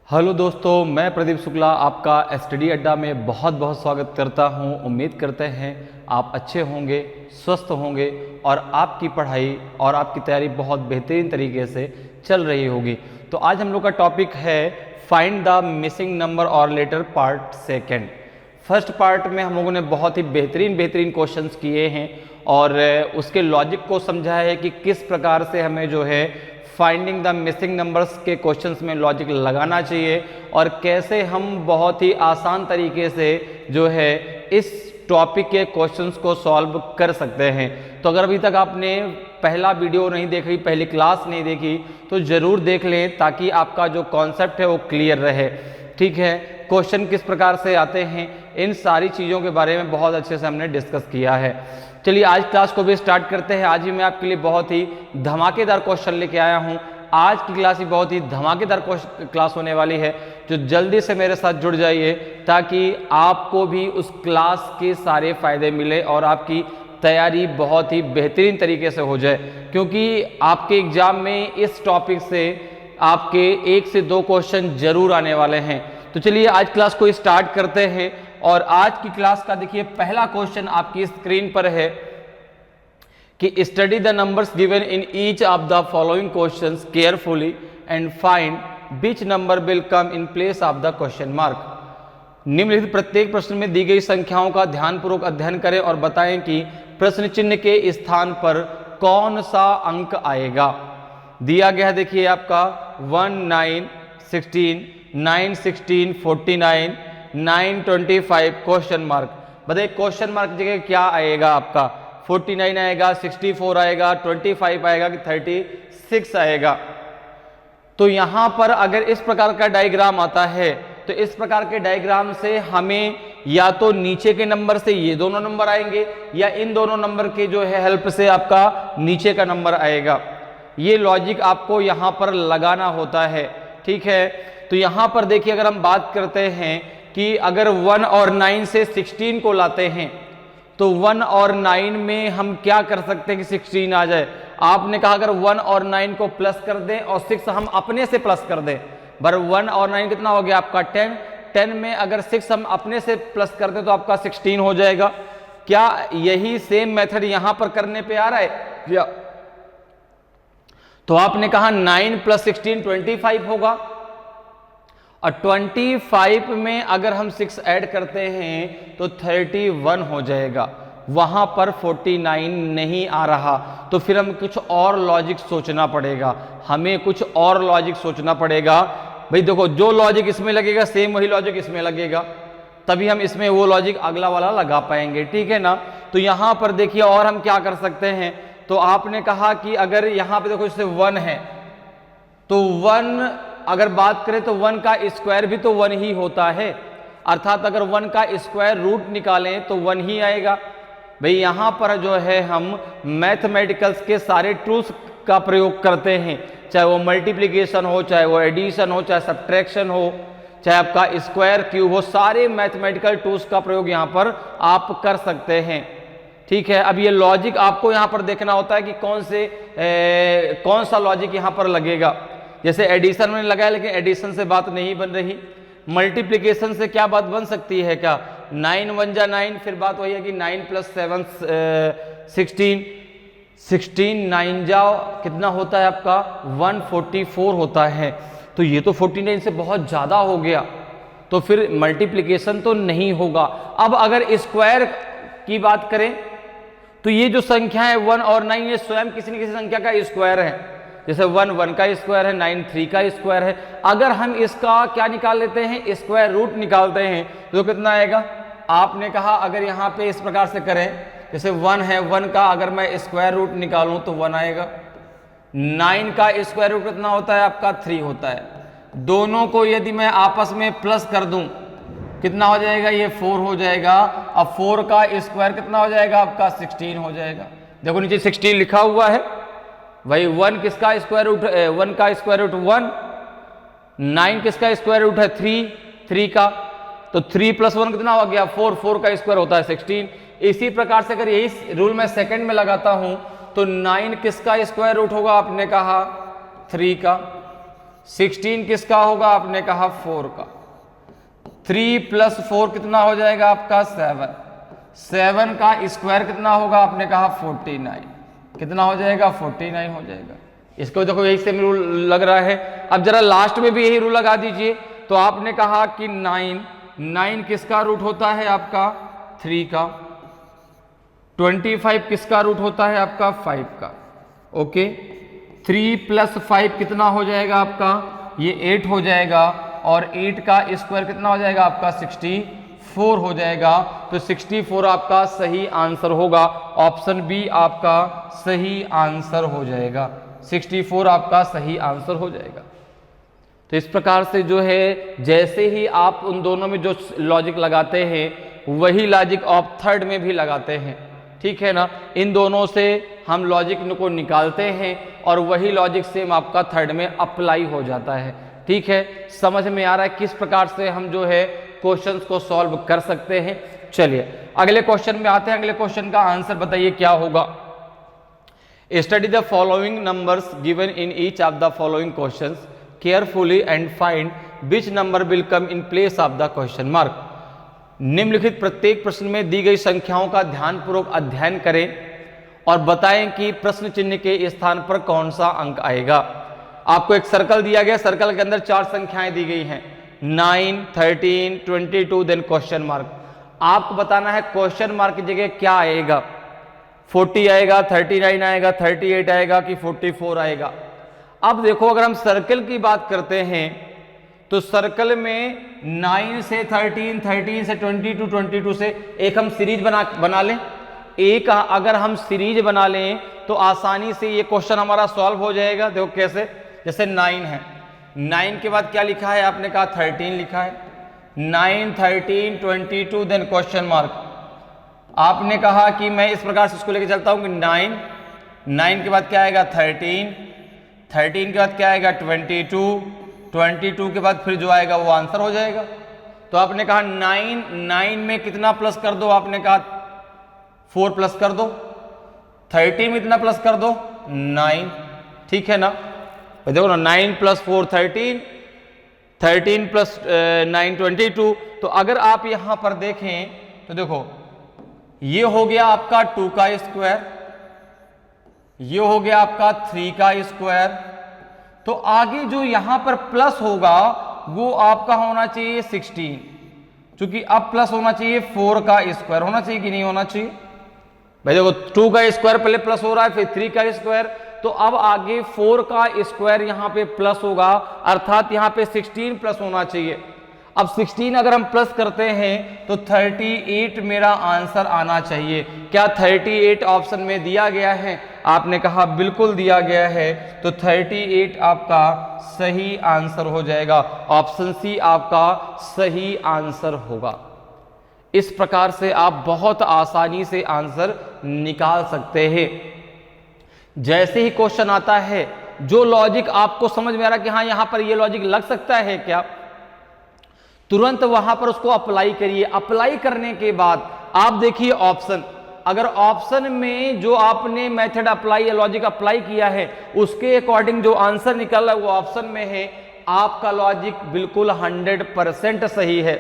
Hello दोस्तों, मैं प्रदीप शुक्ला आपका स्टडी अड्डा में बहुत बहुत स्वागत करता हूं। उम्मीद करते हैं आप अच्छे होंगे, स्वस्थ होंगे और आपकी पढ़ाई और आपकी तैयारी बहुत बेहतरीन तरीके से चल रही होगी। तो आज हम लोग का टॉपिक है फाइंड द मिसिंग नंबर और letter part second. First part में हम लोगों ने बहुत ही बेहतरीन क्वेश्चंस किए हैं और उसके लॉजिक को समझा है कि किस प्रकार से हमें जो है फाइंडिंग द मिसिंग नंबर्स के क्वेश्चंस में लॉजिक लगाना चाहिए और कैसे हम बहुत ही आसान तरीके से जो है इस टॉपिक के क्वेश्चंस को सॉल्व कर सकते हैं। तो अगर अभी तक आपने पहला वीडियो नहीं देखी, पहली क्लास नहीं देखी, तो ज़रूर देख लें ताकि आपका जो कॉन्सेप्ट है वो क्लियर रहे। ठीक है, क्वेश्चन किस प्रकार से आते हैं, इन सारी चीज़ों के बारे में बहुत अच्छे से हमने डिस्कस किया है। चलिए आज क्लास को भी स्टार्ट करते हैं। आज भी मैं आपके लिए बहुत ही धमाकेदार क्वेश्चन लेके आया हूं। आज की क्लास ही बहुत ही धमाकेदार क्लास होने वाली है, जो जल्दी से मेरे साथ जुड़ जाइए ताकि आपको भी उस क्लास के सारे फायदे मिले और आपकी तैयारी बहुत ही बेहतरीन तरीके से हो जाए, क्योंकि आपके एग्जाम में इस टॉपिक से आपके 1 से 2 क्वेश्चन जरूर आने वाले हैं। तो चलिए आज क्लास को स्टार्ट करते हैं और आज की क्लास का देखिए पहला क्वेश्चन आपकी स्क्रीन पर है कि study the numbers given in each of the following questions carefully and find which number will come in place of the question mark. निम्नलिखित प्रत्येक प्रश्न में दी गई संख्याओं का ध्यानपूर्वक अध्ययन करें और बताएं कि प्रश्न चिन्ह के स्थान पर कौन सा अंक आएगा। दिया गया है देखिए आपका 1 9 16 9 16 49 9 25 क्वेश्चन मार्क। बताइए क्वेश्चन मार्क जगह क्या आएगा आपका? 49 आएगा, 64 आएगा, 25 आएगा कि 36 आएगा। तो यहां पर अगर इस प्रकार का डायग्राम आता है तो इस प्रकार के डायग्राम से हमें या तो नीचे के नंबर से ये दोनों नंबर आएंगे या इन दोनों नंबर के जो है हेल्प से आपका नीचे का नंबर आएगा। ये लॉजिक आपको यहां पर लगाना होता है। ठीक है, तो यहां पर देखिए अगर हम बात करते हैं कि अगर 1 और 9 से 16 को लाते हैं तो 1 और 9 में हम क्या कर सकते हैं कि 16 आ जाए। आपने कहा अगर 1 और 9 को प्लस कर दें और 6 हम अपने से प्लस कर दें, पर 1 और 9 कितना हो गया आपका 10। 10 में अगर 6 हम अपने से प्लस कर दें तो आपका 16 हो जाएगा। क्या यही सेम मेथड यहां पर करने पे आ रहा है या? तो आपने कहा 9 + 16 25 होगा और 25 में अगर हम 6 ऐड करते हैं तो 31 हो जाएगा। वहां पर 49 नहीं आ रहा, तो फिर हम कुछ और लॉजिक सोचना पड़ेगा, हमें कुछ और लॉजिक सोचना पड़ेगा। भाई देखो, जो लॉजिक इसमें लगेगा सेम वही लॉजिक इसमें लगेगा, तभी हम इसमें वो लॉजिक अगला वाला लगा पाएंगे। ठीक है ना? तो यहां पर देखिए और हम क्या कर सकते हैं। तो आपने कहा कि अगर यहां पे देखो जैसे 1 है तो 1 अगर बात करें तो 1 का स्क्वायर भी तो 1 ही होता है, अर्थात अगर 1 का स्क्वायर रूट निकालें तो 1 ही आएगा। भाई यहां पर जो है हम मैथमेटिकल्स के सारे टूल्स का प्रयोग करते हैं, चाहे वो मल्टीप्लिकेशन हो, चाहे वो एडिशन हो, चाहे सब्ट्रैक्शन हो, चाहे आपका स्क्वायर क्यूब हो, सारे मैथमेटिकल टूल्स का प्रयोग यहां पर आप कर सकते हैं। ठीक है, अब ये लॉजिक आपको यहां पर देखना होता है कि कौन सा लॉजिक यहां पर लगेगा। जैसे एडिशन में लगाया, लेकिन एडिशन से बात नहीं बन रही। मल्टीप्लिकेशन से क्या बात बन सकती है? क्या 9 1 जा 9, फिर बात वही है कि 9 + 7 16 16 9 जाओ कितना होता है आपका 144 होता है। तो ये तो 49 से बहुत ज्यादा हो गया, तो फिर मल्टीप्लिकेशन तो नहीं होगा। अब अगर स्क्वायर की बात करें तो ये जो संख्या है 1 और 9 ये स्वयं किसी न किसी संख्या का स्क्वायर है। जैसे 1 1 का स्क्वायर है, 9 3 का स्क्वायर है। अगर हम इसका क्या निकाल लेते हैं, स्क्वायर रूट निकालते हैं, तो कितना आएगा? आपने कहा अगर यहाँ पे इस प्रकार से करें, जैसे 1 है, 1 का अगर मैं स्क्वायर रूट निकालूं तो 1 आएगा। 9 का स्क्वायर रूट कितना होता है आपका 3 होता है। दोनों को यदि मैं आपस में प्लस कर दूं कितना हो जाएगा? ये 4 हो जाएगा। अब 4 का स्क्वायर कितना हो जाएगा आपका 16 हो जाएगा। देखो नीचे 16 लिखा हुआ है। वही 1 किसका स्क्वायर रूट है? 1 का स्क्वायर रूट 1। 9 किसका स्क्वायर रूट है? 3 का। तो 3 + 1 कितना हो गया? 4। 4 का स्क्वायर होता है 16। इसी प्रकार से अगर यही रूल मैं सेकंड में लगाता हूं तो 9 किसका स्क्वायर रूट होगा? आपने कहा 3 का। 16 किसका होगा? आपने कहा 4 का। 3 + 4 कितना हो जाएगा आपका? 7। 7 का स्क्वायर कितना होगा? आपने कहा 49। कितना हो जाएगा? 49 हो जाएगा। इसको देखो यही सेम रूल लग रहा है। अब जरा लास्ट में भी यही रूल लगा दीजिए। तो आपने कहा कि 9 किसका रूट होता है आपका? 3 का। 25 किसका रूट होता है आपका? 5 का। ओके, 3 + 5 कितना हो जाएगा आपका? ये 8 हो जाएगा। और 8 का स्क्वायर कितना हो जाएगा आपका? 64 हो जाएगा। तो 64 आपका सही आंसर होगा। ऑप्शन बी आपका सही आंसर हो जाएगा। 64 आपका सही आंसर हो जाएगा। तो इस प्रकार से जो है, जैसे ही आप उन दोनों में जो लॉजिक लगाते हैं वही लॉजिक आप थर्ड में भी लगाते हैं। ठीक है ना? इन दोनों से हम लॉजिक को निकालते हैं और वही लॉजिक सेम आपका थर्ड में अप्लाई हो जाता है। ठीक है, समझ में आ रहा है किस प्रकार से हम जो है क्वेश्चंस को सॉल्व कर सकते हैं। चलिए अगले क्वेश्चन में आते हैं। अगले क्वेश्चन का आंसर बताइए क्या होगा। Study the following numbers given in each of the following questions carefully and find which number will come in place of the question mark. निम्नलिखित प्रत्येक प्रश्न में दी गई संख्याओं का ध्यानपूर्वक अध्ययन करें और बताएं कि प्रश्न चिन्ह के स्थान पर कौन सा अंक आएगा। आपको एक सर्कल दिया गया, सर्कल के अंदर 4 संख्याएं दी गई हैं, 9, 13, 22 देन क्वेश्चन मार्क। आपको बताना है क्वेश्चन मार्क की जगह क्या आएगा। 40 आएगा, 39 आएगा, 38 आएगा कि 44 आएगा। अब देखो, अगर हम सर्कल की बात करते हैं तो सर्कल में 9 से 13, 13 से 22, 22 से एक हम सीरीज बना लें। एक अगर हम सीरीज बना लें तो आसानी से ये क्वेश्चन हमारा सॉल्व हो जाएगा। देखो कैसे, जैसे 9 है, 9 के बाद क्या लिखा है? आपने कहा 13 लिखा है। 9, 13, 22 देन क्वेश्चन मार्क। आपने कहा कि मैं इस प्रकार से इसको लेके चलता हूं कि 9 के बाद क्या आएगा? 13 के बाद क्या आएगा? 22 के बाद फिर जो आएगा वो आंसर हो जाएगा। तो आपने कहा 9 में कितना प्लस कर दो? आपने कहा 4 प्लस कर दो। 13 में इतना प्लस कर दो? 9। ठीक है ना? देखो ना, 9 + 4 13, 13 + 9 22। तो अगर आप यहां पर देखें तो देखो, ये हो गया आपका 2 का स्क्वायर, ये हो गया आपका 3 का स्क्वायर। तो आगे जो यहां पर प्लस होगा वो आपका होना चाहिए 16, क्योंकि अब प्लस होना चाहिए 4 का स्क्वायर। होना चाहिए कि नहीं होना चाहिए भाई? देखो 2 का स्क्वायर पहले प्लस हो रहा है, फिर 3 का स्क्वायर, तो अब आगे 4 का स्क्वायर यहां पे प्लस होगा, अर्थात यहां पे 16 प्लस होना चाहिए। अब 16 अगर हम प्लस करते हैं तो 38 मेरा आंसर आना चाहिए। क्या 38 ऑप्शन में दिया गया है? आपने कहा बिल्कुल दिया गया है। तो 38 आपका सही आंसर हो जाएगा। ऑप्शन सी आपका सही आंसर होगा। इस प्रकार से आप बहुत आसानी से आंसर निकाल सकते हैं। जैसे ही क्वेश्चन आता है, जो लॉजिक आपको समझ में आ रहा है कि हाँ यहां पर ये लॉजिक लग सकता है क्या, तुरंत वहां पर उसको अप्लाई करिए। अप्लाई करने के बाद आप देखिए ऑप्शन, अगर ऑप्शन में जो आपने मेथड अप्लाई या लॉजिक अप्लाई किया है उसके अकॉर्डिंग जो आंसर निकल रहा है वो ऑप्शन में है, आपका लॉजिक बिल्कुल 100% सही है।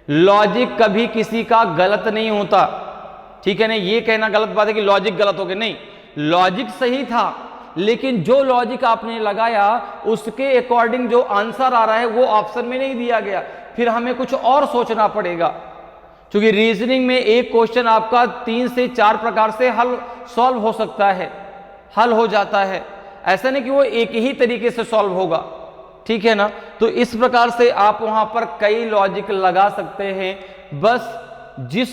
लॉजिक कभी किसी का गलत नहीं होता। ठीक है ना? ये कहना गलत बात है कि लॉजिक गलत हो गया, नहीं, लॉजिक सही था, लेकिन जो लॉजिक आपने लगाया उसके अकॉर्डिंग जो आंसर आ रहा है वो ऑप्शन में नहीं दिया गया। फिर हमें कुछ और सोचना पड़ेगा, क्योंकि रीजनिंग में एक क्वेश्चन आपका 3 से 4 प्रकार से हल सॉल्व हो सकता है, हल हो जाता है। ऐसा नहीं कि वो एक ही तरीके से सॉल्व होगा। ठीक है ना? तो इस प्रकार से आप वहां पर कई लॉजिक लगा सकते हैं। बस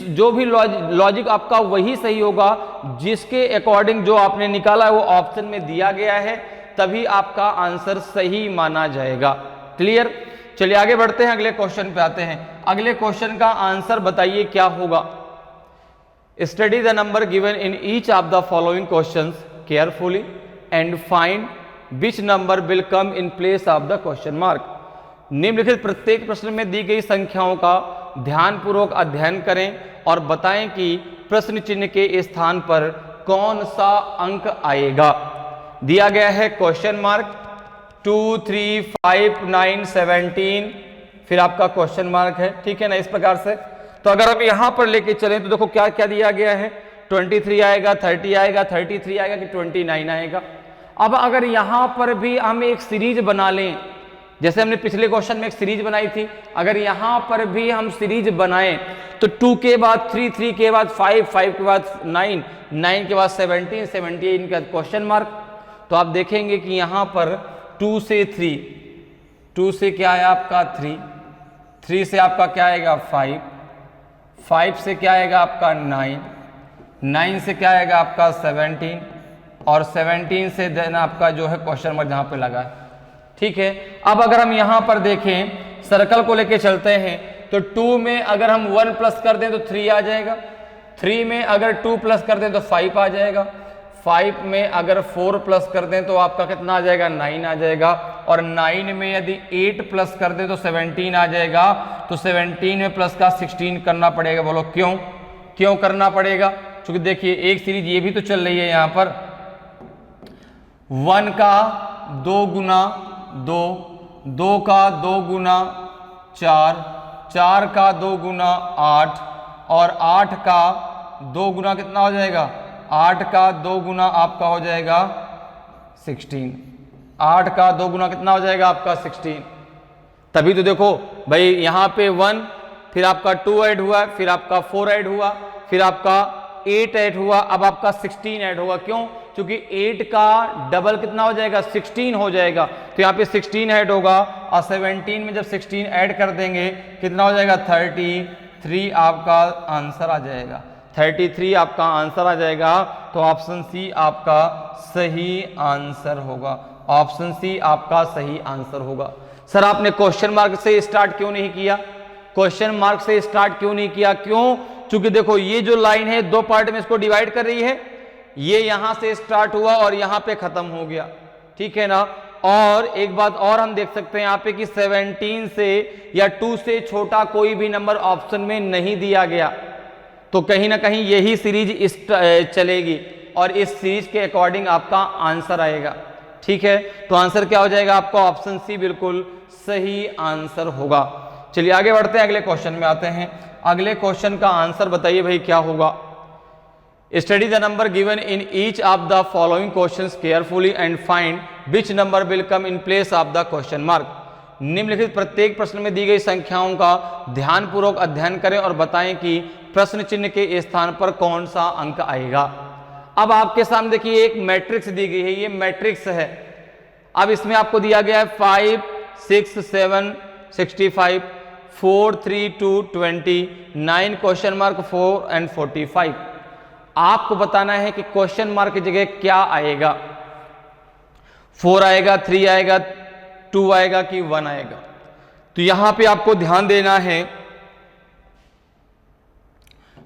जो भी लॉजिक आपका वही सही होगा जिसके अकॉर्डिंग जो आपने निकाला है वो ऑप्शन में दिया गया है, तभी आपका आंसर सही माना जाएगा। क्लियर? चलिए आगे बढ़ते हैं, अगले क्वेश्चन पे आते हैं। अगले क्वेश्चन का आंसर बताइए क्या होगा। Study the number given in each of the following questions carefully and find which number will come in place of the question mark. निम्नलिखित प्रत्येक प्रश्न में दी गई संख्याओं का ध्यानपूर्वक अध्ययन करें और बताएं कि प्रश्न चिन्ह के स्थान पर कौन सा अंक आएगा। दिया गया है क्वेश्चन मार्क, 2 3 5 9 17, फिर आपका क्वेश्चन मार्क है, ठीक है ना, इस प्रकार से। तो अगर हम यहां पर लेके चलें तो देखो क्या क्या दिया गया है, 23 आएगा, 30 आएगा, 33 आएगा कि 29 आएगा। अब अगर यहां पर भी हम एक सीरीज बना लें, जैसे हमने पिछले क्वेश्चन में एक सीरीज बनाई थी, अगर यहां पर भी हम सीरीज बनाएं तो 2 के बाद 3, 3 के बाद 5, 5 के बाद 9, 9 के बाद 17, 17 का क्वेश्चन मार्क। तो आप देखेंगे कि यहां पर 2 से 3, 2 से क्या है आपका 3, 3 से आपका क्या आएगा 5, 5 से क्या आएगा आपका 9, 9 से क्या आएगा आपका 17, और 17 से देन आपका जो है क्वेश्चन मार्क जहां पे लगा है, ठीक है। अब अगर हम यहां पर देखें, सर्कल को लेके चलते हैं, तो 2 में अगर हम 1 प्लस कर दें तो 3 आ जाएगा, 3 में अगर 2 प्लस कर दें तो 5 आ जाएगा, 5 में अगर 4 प्लस कर दें तो आपका कितना आ जाएगा 9 आ जाएगा, और 9 में यदि 8 प्लस कर दें तो 17 आ जाएगा। तो 17 में प्लस का 16 करना पड़ेगा। बोलो क्यों, क्यों करना पड़ेगा? क्योंकि देखिए एक सीरीज ये भी तो चल रही है, यहां पर 1 का 2 गुना 2, 2 का 2 गुना 4, 4 का 2 गुना 8, और 8 का 2 गुना कितना हो जाएगा, 8 का 2 गुना आपका हो जाएगा 16, 8 का 2 गुना कितना हो जाएगा आपका 16। तभी तो देखो भाई यहाँ पे 1, फिर आपका 2 ऐड हुआ, फिर आपका 4 ऐड हुआ, फिर आपका 8 ऐड हुआ, अब आपका 16 ऐड होगा। क्यों? क्योंकि 8 का डबल कितना हो जाएगा 16 हो जाएगा, तो यहाँ पे 16 ऐड होगा, और 17 में जब 16 ऐड कर देंगे कितना हो जाएगा 33 आपका आंसर आ जाएगा, 33 आपका आंसर आ जाएगा। तो ऑप्शन सी आपका सही आंसर होगा, ऑप्शन सी आपका सही आंसर होगा। सर आपने क्वेश्चन मार्क से स्टार्ट क्यों नहीं किया, क्वेश्चन मार्क से स्टार्ट क्यों नहीं किया? क्यों? क्योंकि देखो ये जो लाइन है 2 पार्ट में इसको डिवाइड कर रही है, ये यहां से स्टार्ट हुआ और यहां पे खत्म हो गया, ठीक है ना। और एक बात और हम देख सकते हैं यहाँ पे कि 17 से या 2 से छोटा कोई भी नंबर ऑप्शन में नहीं दिया गया, तो कहीं ना कहीं यही सीरीज चलेगी और इस सीरीज के अकॉर्डिंग आपका आंसर आएगा, ठीक है। तो आंसर क्या हो जाएगा आपका? ऑप्शन सी बिल्कुल सही आंसर होगा। चलिए आगे बढ़ते हैं, अगले क्वेश्चन में आते हैं। अगले क्वेश्चन का आंसर बताइए भाई क्या होगा। Study the number given in each of the following questions carefully and find which number will come in place of the question mark. निम्नलिखित प्रत्येक प्रश्न में दी गई संख्याओं का ध्यानपूर्वक अध्ययन करें और बताएं कि प्रश्न चिन्ह के स्थान पर कौन सा अंक आएगा। अब आपके सामने देखिए एक मैट्रिक्स दी गई है, ये मैट्रिक्स है। अब इसमें आपको दिया गया है 5 6 7 65 4 3 2 20 9 क्वेश्चन मार्क 4 एंड 45। आपको बताना है कि क्वेश्चन मार्क की जगह क्या आएगा, 4 आएगा, 3 आएगा, 2 आएगा कि 1 आएगा। तो यहां पे आपको ध्यान देना है,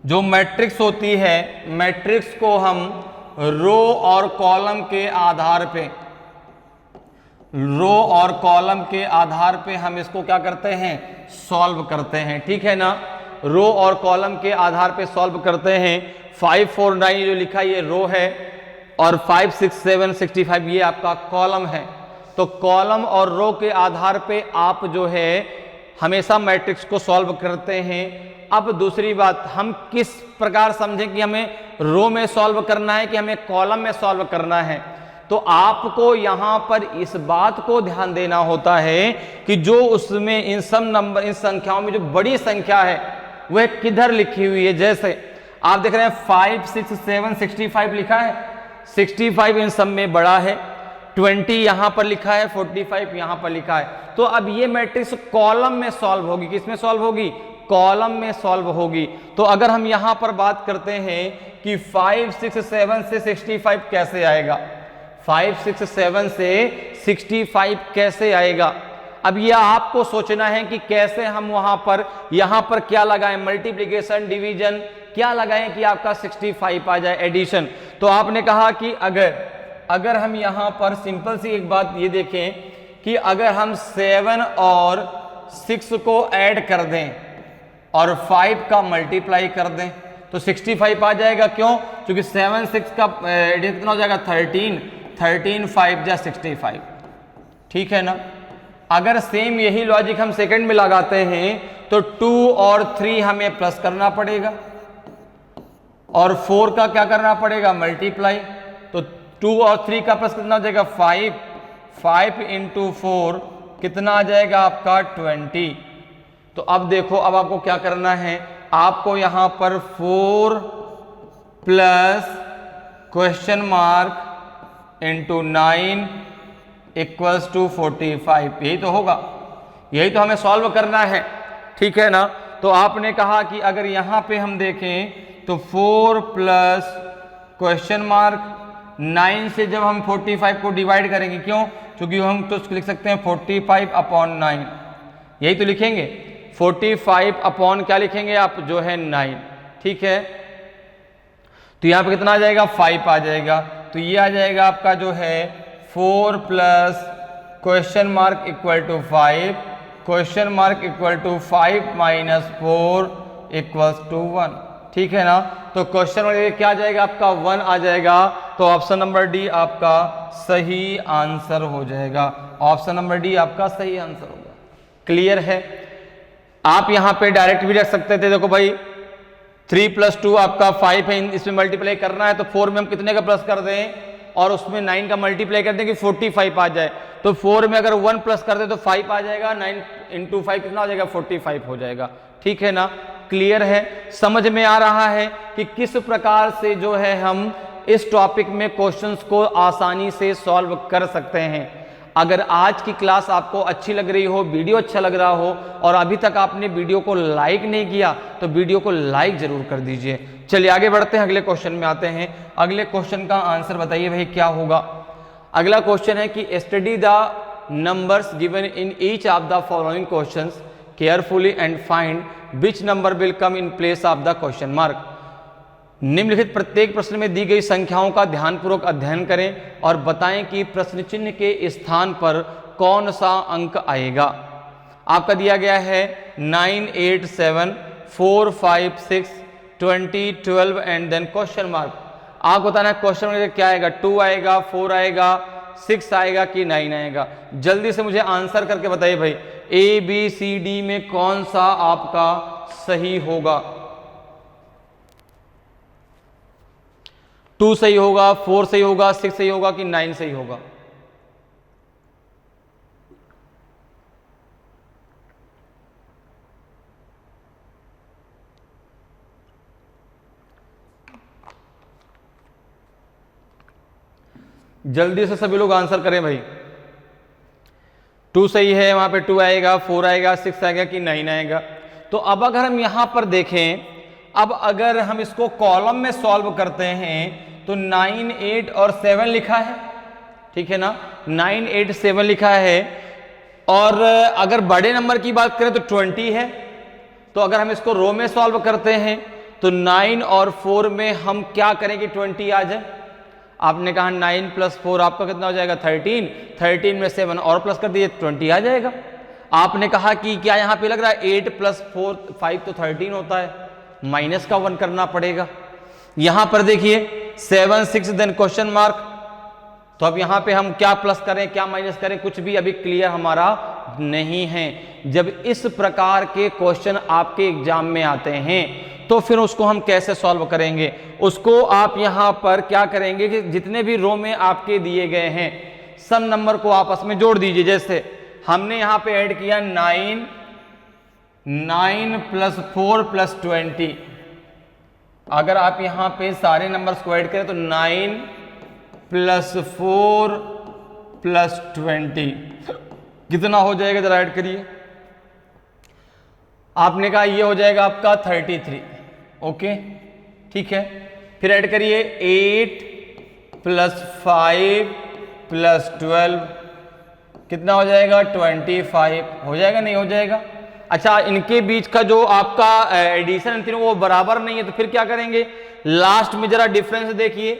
जो मैट्रिक्स होती है, मैट्रिक्स को हम रो और कॉलम के आधार पे, रो और कॉलम के आधार पे हम इसको क्या करते हैं, सॉल्व करते हैं, ठीक है ना। रो और कॉलम के आधार पे सॉल्व करते हैं। 5 4 9 जो लिखा ये रो है, और 5 6 7 65 ये आपका कॉलम है। तो कॉलम और रो के आधार पे आप जो है हमेशा मैट्रिक्स को सॉल्व करते हैं। अब दूसरी बात, हम किस प्रकार समझें कि हमें रो में सॉल्व करना है कि हमें कॉलम में सॉल्व करना है। तो आपको यहां पर इस बात को ध्यान देना होता है कि जो उसमें इन सब नंबर, इन संख्याओं में जो बड़ी संख्या है वह किधर लिखी हुई है। जैसे आप देख रहे हैं 5 6 7 65 लिखा है, 65 इन सब में बड़ा है, 20 यहां पर लिखा है, 45 यहां पर लिखा है। तो अब ये मैट्रिक्स कॉलम में सॉल्व होगी, किसमें सॉल्व होगी, कॉलम में सॉल्व होगी। तो अगर हम यहां पर बात करते हैं कि 5 6 7 से 65 कैसे आएगा, 5 6 7 से 65 कैसे आएगा। अब यह आपको सोचना है कि कैसे हम वहां पर, यहां पर क्या लगाएं, मल्टीप्लिकेशन, डिवीजन, क्या लगाएं कि आपका 65 आ जाए, एडिशन। तो आपने कहा कि अगर हम यहां पर सिंपल सी एक बात ये देखें कि अगर हम 7 और 6 को ऐड कर दें और 5 का मल्टीप्लाई कर दें तो 65 आ जाएगा। क्यों? क्योंकि 7 6 का एडिशन कितना हो जाएगा 13, 13 5 जा 65, ठीक है ना। अगर सेम यही लॉजिक हम सेकंड में लगाते हैं तो 2 और 3 हमें प्लस करना पड़ेगा और 4 का क्या करना पड़ेगा, मल्टीप्लाई। तो 2 और 3 का प्लस कितना हो जाएगा, 5। 5 इंटू 4 कितना आ जाएगा आपका 20। तो अब देखो, अब आपको क्या करना है, आपको यहां पर 4 plus question mark into 9 equals to 45, यही तो होगा, यही तो हमें सॉल्व करना है, ठीक है ना। तो आपने कहा कि अगर यहां पे हम देखें तो 4 प्लस क्वेश्चन मार्क 9 से जब हम 45 को डिवाइड करेंगे, क्यों, क्योंकि हम तो लिख सकते हैं 45 अपॉन 9, यही तो लिखेंगे 45 अपॉन क्या लिखेंगे आप, जो है 9, ठीक है। तो यहां पे कितना आ जाएगा, 5 आ जाएगा। तो ये आ जाएगा आपका जो है 4 plus question mark equal to 5, question mark equal to 5 minus 4 equals to 1, ठीक है ना। तो क्वेश्चन मार्क क्या आ जाएगा आपका, 1 आ जाएगा। तो ऑप्शन नंबर डी आपका सही आंसर हो जाएगा, ऑप्शन नंबर डी आपका सही आंसर होगा। क्लियर है। आप यहां पे डायरेक्ट भी रख सकते थे, देखो भाई 3 प्लस 2 आपका 5 है, इसमें मल्टीप्लाई करना है तो 4 में हम कितने का प्लस कर दें और उसमें 9 का मल्टीप्लाई कर दें कि 45 आ जाए। तो 4 में अगर 1 प्लस कर दे तो 5 आ जाएगा, 9 इंटू 5 कितना हो जाएगा, 45 हो जाएगा, ठीक है ना। क्लियर है, समझ में आ रहा है कि किस प्रकार से जो है हम इस टॉपिक में क्वेश्चंस को आसानी से सॉल्व कर सकते हैं। अगर आज की क्लास आपको अच्छी लग रही हो, वीडियो अच्छा लग रहा हो और अभी तक आपने वीडियो को लाइक नहीं किया तो वीडियो को लाइक जरूर कर दीजिए। चलिए आगे बढ़ते हैं, अगले क्वेश्चन में आते हैं। अगले क्वेश्चन का आंसर बताइए भाई क्या होगा। अगला क्वेश्चन है कि study the numbers given in each of the following questions carefully and find which number will come in place of the question mark. निम्नलिखित प्रत्येक प्रश्न में दी गई संख्याओं का ध्यानपूर्वक अध्ययन करें और बताएं कि प्रश्न चिन्ह के स्थान पर कौन सा अंक आएगा। आपका दिया गया है 9, 8, 7, 4, 5, 6, 20, 12 एंड देन क्वेश्चन मार्क। आप बताना है क्वेश्चन मार्क क्या आएगा, 2 आएगा, 4 आएगा, 6 आएगा कि 9 आएगा। जल्दी से मुझे आंसर करके बताइए भाई, ए बी सी डी में कौन सा आपका सही होगा। 2 सही होगा, 4 सही होगा, 6 सही होगा कि 9 सही होगा। जल्दी से सभी लोग आंसर करें भाई। 2 सही है, वहां पे 2 आएगा, 4 आएगा, 6 आएगा कि 9 आएगा। तो अब अगर हम यहां पर देखें, अब अगर हम इसको कॉलम में सॉल्व करते हैं तो 9, 8 और 7 लिखा है, ठीक है ना, 9, 8, 7 लिखा है। और अगर बड़े नंबर की बात करें तो 20 है। तो अगर हम इसको रो में सॉल्व करते हैं तो 9 और 4 में हम क्या करें कि 20 आ जाए। आपने कहा 9 प्लस 4 आपका कितना हो जाएगा, 13। 13 में 7 और प्लस कर दिए 20 आ जाएगा। आपने कहा कि क्या यहां पे लग रहा है 8 प्लस 4 5 तो 13 होता है, माइनस का 1 करना पड़ेगा। यहां पर देखिए 7, 6 देन क्वेश्चन मार्क। तो अब यहां पे हम क्या प्लस करें क्या माइनस करें कुछ भी अभी क्लियर हमारा नहीं है। जब इस प्रकार के क्वेश्चन आपके एग्जाम में आते हैं तो फिर उसको हम कैसे सॉल्व करेंगे, उसको आप यहां पर क्या करेंगे कि जितने भी रो में आपके दिए गए हैं सब नंबर को आपस में जोड़ दीजिए। जैसे हमने यहां पे ऐड किया 9 प्लस 4 प्लस 20। अगर आप यहां पे सारे नंबर्स को ऐड करें तो 9 प्लस 4 प्लस 20 कितना हो जाएगा, जरा ऐड करिए। आपने कहा ये हो जाएगा आपका 33, ओके ठीक है। फिर ऐड करिए 8 प्लस 5 प्लस 12 कितना हो जाएगा, 25 हो जाएगा नहीं हो जाएगा। अच्छा, इनके बीच का जो आपका एडिशन वो बराबर नहीं है तो फिर क्या करेंगे, लास्ट में जरा डिफरेंस देखिए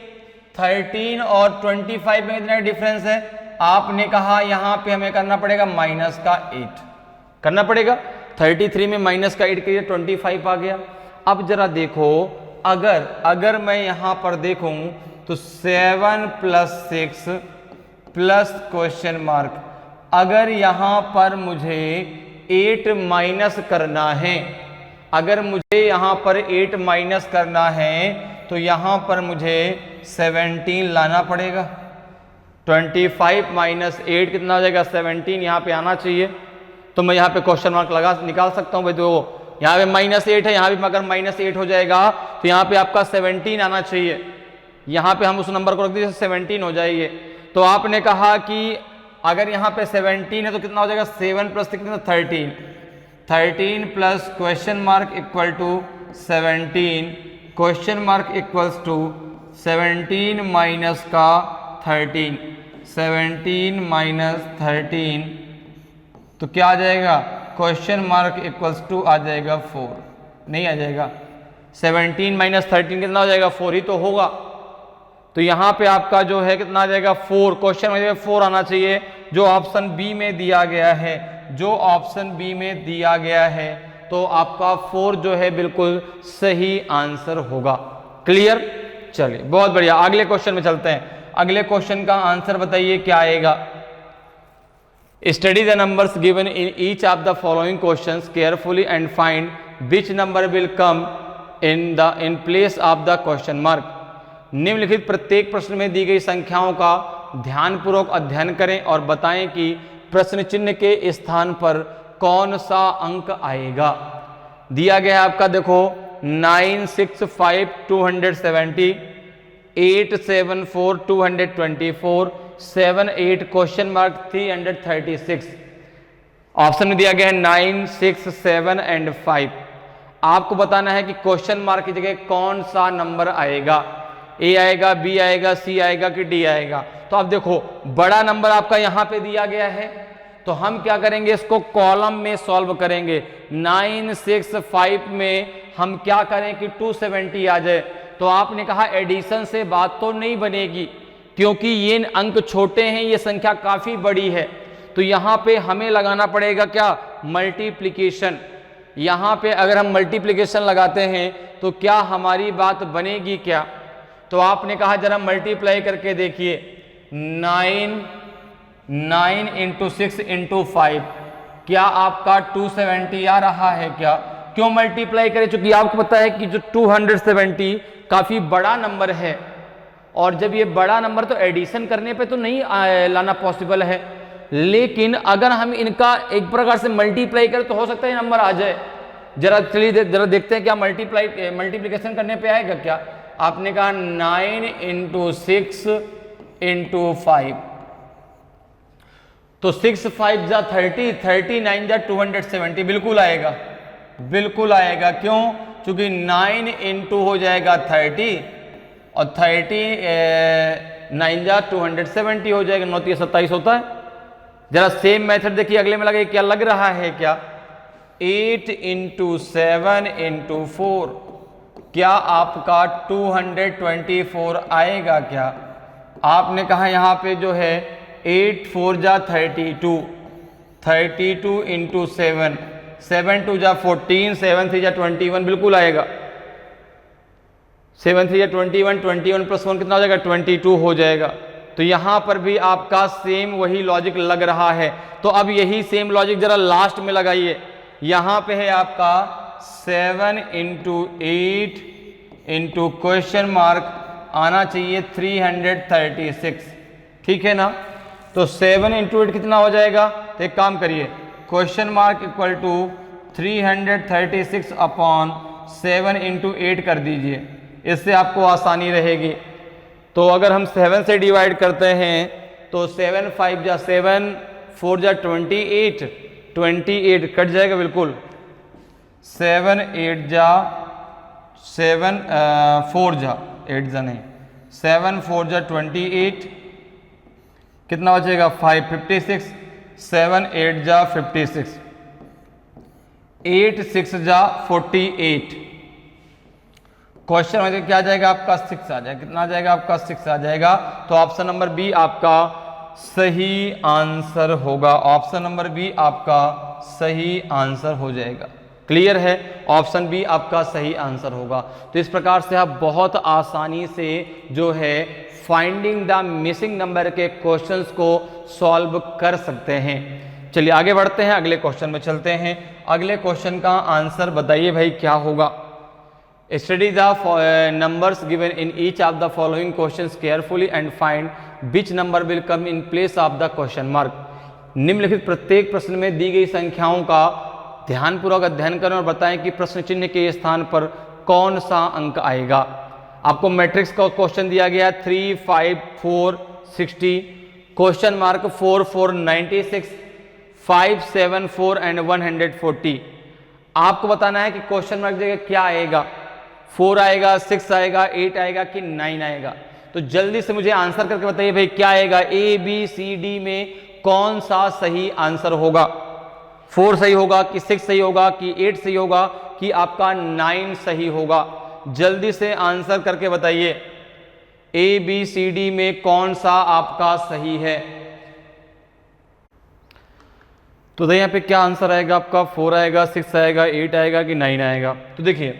13 और 25 में कितना डिफरेंस है। आपने कहा यहां पे हमें करना पड़ेगा माइनस का 8 करना पड़ेगा। 33 में माइनस का 8 करिए 25 आ गया। अब जरा देखो, अगर मैं यहां पर देखूं तो 7 प्लस 6 प्लस क्वेश्चन मार्क अगर यहां पर मुझे 8 माइनस करना है, अगर मुझे यहां पर 8 माइनस करना है तो यहां पर मुझे 17 लाना पड़ेगा। 25 माइनस 8 कितना हो जाएगा? 17 यहाँ पे आना चाहिए। तो मैं यहाँ पे क्वेश्चन मार्क लगा निकाल सकता हूँ भाई। तो यहाँ पे -8 है, यहाँ भी अगर -8 हो जाएगा तो यहाँ पे आपका 17 आना चाहिए। यहाँ पे हम उस नंबर को रख दीजिए 17 हो जाएगी। तो आपने कहा कि अगर यहाँ पे 17 है तो कितना हो जाएगा? 7 प्लस कितना? 13। 13 plus question mark equal to 17, question mark equals to 17 minus का 13, 17 माइनस 13 तो क्या आ जाएगा? क्वेश्चन मार्क इक्वल्स टू आ जाएगा 4। नहीं आ जाएगा। 17 माइनस 13 कितना हो जाएगा? 4 ही तो होगा। तो यहाँ पे आपका जो है कितना आ जाएगा? 4। क्वेश्चन में 4 आना चाहिए जो ऑप्शन बी में दिया गया है, जो ऑप्शन बी में दिया गया है। तो आपका 4 जो है बिल्कुल सही आंसर होगा। क्लियर? चलिए बहुत बढ़िया, अगले क्वेश्चन में चलते हैं। अगले क्वेश्चन का आंसर बताइए क्या आएगा। Study the numbers given in each of the following questions carefully and find which number will come in place of the question mark. निम्नलिखित प्रत्येक प्रश्न में दी गई संख्याओं का ध्यानपूर्वक अध्ययन करें और बताएं कि प्रश्न चिन्ह के स्थान पर कौन सा अंक आएगा। दिया गया है आपका, देखो 965 270, 874 224, 78 क्वेश्चन मार्क 336। ऑप्शन में दिया गया है 9, 6, 7 एंड 5। आपको बताना है कि क्वेश्चन मार्क की जगह कौन सा नंबर आएगा। ए आएगा, बी आएगा, सी आएगा कि डी आएगा। तो अब देखो बड़ा नंबर आपका यहां पे दिया गया है, तो हम क्या करेंगे? इसको कॉलम में सॉल्व करेंगे। 965 में हम क्या करें कि 270 आ जाए। तो आपने कहा एडिशन से बात तो नहीं बनेगी क्योंकि ये अंक छोटे हैं, ये संख्या काफी बड़ी है। तो यहां पे हमें लगाना पड़ेगा क्या? मल्टीप्लिकेशन। यहां पे अगर हम मल्टीप्लिकेशन लगाते हैं तो क्या हमारी बात बनेगी क्या? तो आपने कहा जरा मल्टीप्लाई करके देखिए। 9 इंटू 6 इंटू 5, क्या आपका 270 आ रहा है क्या? क्यों मल्टीप्लाई करें? चूंकि आपको पता है कि जो 270 काफी बड़ा नंबर है, और जब ये बड़ा नंबर तो एडिशन करने पे तो नहीं लाना पॉसिबल है। लेकिन अगर हम इनका एक प्रकार से मल्टीप्लाई करें तो हो सकता है नंबर आ जाए। जरा चलिए जरा देखते हैं क्या मल्टीप्लिकेशन करने पे आएगा क्या। आपने कहा 9 इंटू 6 इंटू 5, तो 6 5 जा 30, 39 जा 270, बिल्कुल आएगा, बिल्कुल आएगा। क्यों? क्योंकि 9 इंटू हो जाएगा 30 और 39 जा 270 हो जाएगा। 9 27 होता है। जरा सेम मेथड देखिए अगले में लगे क्या लग रहा है क्या। 8 इंटू 7 इंटू 4, क्या आपका 224 आएगा क्या? आपने कहा यहाँ पे जो है 8 4 जा 32, 32 इंटू 7, 7 2 जा 14, 7 3 जा 21, बिल्कुल आएगा। 7 3 जा 21, 21 प्लस 1 कितना हो जाएगा? 22 हो जाएगा। तो यहाँ पर भी आपका सेम वही लॉजिक लग रहा है। तो अब यही सेम लॉजिक जरा लास्ट में लगाइए। यहाँ पे है आपका 7 इंटू 8 इंटू क्वेश्चन मार्क आना चाहिए 336, ठीक है ना। तो 7 इंटू 8 कितना हो जाएगा? तो एक काम करिए, question mark equal to 336 upon 7 into 8 कर दीजिए, इससे आपको आसानी रहेगी। तो अगर हम 7 से डिवाइड करते हैं तो 7 5 जा 7, 4 जा 28, 28 कट जाएगा बिल्कुल। 7 8 जा 7 4 जा 8 जा नहीं, 7 4 जा 28, कितना बचेगा? 5 56, 7 8 जा 56, 8 6 जा 48। क्वेश्चन में क्या आ जाएगा आपका? 6 आ जाएगा। कितना आ जाएगा आपका? 6 आ जाएगा। तो ऑप्शन नंबर बी आपका सही आंसर होगा। ऑप्शन नंबर बी आपका सही आंसर हो जाएगा। क्लियर है, ऑप्शन बी आपका सही आंसर होगा। तो इस प्रकार से आप बहुत आसानी से जो है फाइंडिंग द मिसिंग नंबर के क्वेश्चंस को सॉल्व कर सकते हैं। चलिए आगे बढ़ते हैं, अगले क्वेश्चन में चलते हैं। अगले क्वेश्चन का आंसर बताइए भाई क्या होगा। Study the numbers given in each of the following questions carefully and find which number will come in place of the question mark. निम्नलिखित प्रत्येक प्रश्न में दी गई संख्याओं का ध्यानपूर्वक अध्ययन करें और बताएं कि प्रश्न चिन्ह के स्थान पर कौन सा अंक आएगा। आपको मैट्रिक्स का क्वेश्चन दिया गया है 3, 5, 4, 60, क्वेश्चन मार्क 4, 4, 96, 5, 7, 4 एंड 140। आपको बताना है कि क्वेश्चन मार्क जगह क्या आएगा, 4 आएगा, 6 आएगा, 8 आएगा कि 9 आएगा। तो जल्दी से मुझे आंसर करके बताइए भाई क्या आएगा, ए बी सी डी में कौन सा सही आंसर होगा। 4 सही होगा कि 6 सही होगा कि 8 सही होगा कि आपका 9 सही होगा। जल्दी से आंसर करके बताइए ए बी सी डी में कौन सा आपका सही है। तो यहाँ पे क्या आंसर आएगा आपका, 4 आएगा, 6 आएगा, 8 आएगा कि 9 आएगा। तो देखिए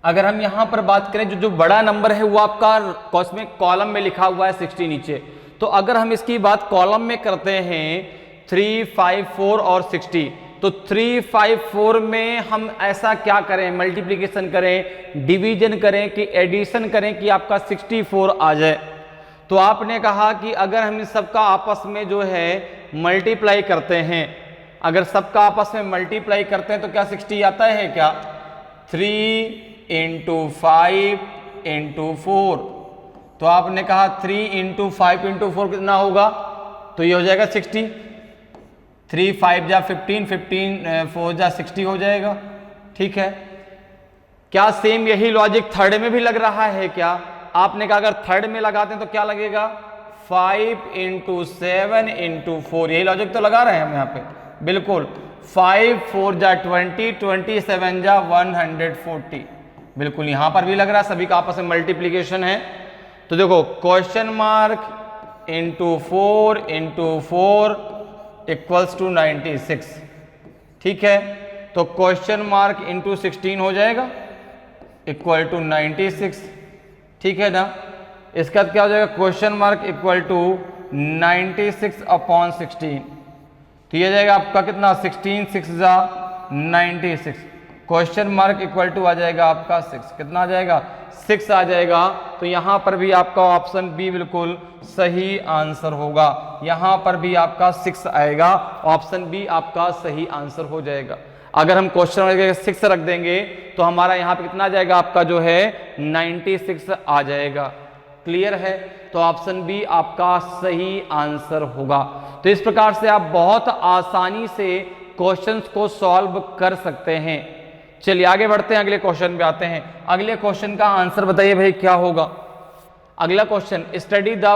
अगर हम यहां पर बात करें जो बड़ा नंबर है वो आपका उसमें कॉलम में लिखा हुआ है 60 नीचे। तो अगर हम इसकी बात कॉलम में करते हैं 3, 5, 4 और 60, तो 3, 5, 4 में हम ऐसा क्या करें, मल्टीप्लिकेशन करें, डिवीजन करें कि एडिशन करें कि आपका 64 आ जाए। तो आपने कहा कि अगर हम इन सबका आपस में जो है मल्टीप्लाई करते हैं, अगर सबका आपस में मल्टीप्लाई करते हैं तो क्या 60 आता है क्या, 3 × 5 × 4। तो आपने कहा 3 × 5 × 4 कितना होगा, तो ये हो जाएगा 60। 3 5 जा 15, 15 4 जा 60 हो जाएगा। ठीक है, क्या सेम यही लॉजिक थर्ड में भी लग रहा है क्या? आपने कहा अगर थर्ड में लगाते हैं तो क्या लगेगा, 5 × 7 × 4, यही लॉजिक तो लगा रहे हैं हम यहाँ पे। बिल्कुल, 5 4 जा 20, 27 जा 140। बिल्कुल यहाँ पर भी लग रहा है, सभी का आपस में मल्टीप्लीकेशन है। तो देखो क्वेश्चन मार्क × 4 × 4 = 96। ठीक है, तो क्वेश्चन मार्क × 16 हो जाएगा = 96। ठीक है ना, इसका क्या हो जाएगा, क्वेश्चन मार्क = 96/16। तो ये जाएगा आपका कितना, 16 6 जा 96, क्वेश्चन मार्क = आ जाएगा आपका 6। कितना आ जाएगा, 6 आ जाएगा। तो यहाँ पर भी आपका ऑप्शन बी बिल्कुल सही आंसर होगा, यहाँ पर भी आपका 6 आएगा, ऑप्शन बी आपका सही आंसर हो जाएगा। अगर हम क्वेश्चन मार्क 6 रख देंगे तो हमारा यहाँ पे कितना आ जाएगा, आपका जो है 96 आ जाएगा। क्लियर है, तो ऑप्शन बी आपका सही आंसर होगा। तो इस प्रकार से आप बहुत आसानी से क्वेश्चंस को सॉल्व कर सकते हैं। चलिए आगे बढ़ते हैं, अगले क्वेश्चन पे आते हैं। अगले क्वेश्चन का आंसर बताइए भाई क्या होगा। अगला question, study the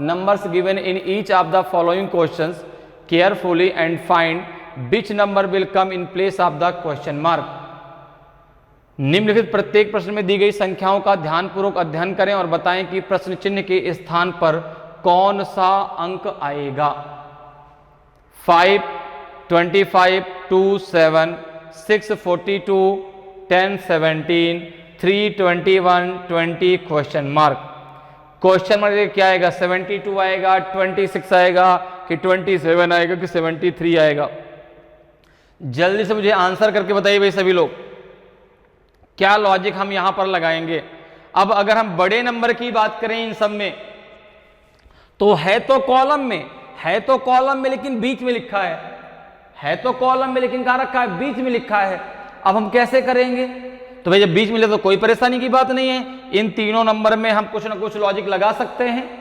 numbers given in each of the following questions carefully and find which number will come in place of the question mark. निम्नलिखित प्रत्येक प्रश्न में दी गई संख्याओं का ध्यानपूर्वक अध्ययन करें और बताएं कि प्रश्न चिन्ह के स्थान पर कौन सा अंक आएगा। 5, 25, 2, 7, 6, 42, 10, 17, 3, 21, 20 क्वेश्चन मार्क। क्वेश्चन मार्क क्या आएगा, 72 आएगा, 26 आएगा कि 27 आएगा कि 73 आएगा। जल्दी से मुझे आंसर करके बताइए भाई सभी लोग, क्या लॉजिक हम यहां पर लगाएंगे। अब अगर हम बड़े नंबर की बात करें इन सब में, तो है तो कॉलम में, लेकिन बीच में लिखा है तो कॉलम में लेकिन कहां रखा है, बीच में लिखा है। अब हम कैसे करेंगे, तो भाई जब बीच में ले तो कोई परेशानी की बात नहीं है, इन तीनों नंबर में हम कुछ ना कुछ लॉजिक लगा सकते हैं।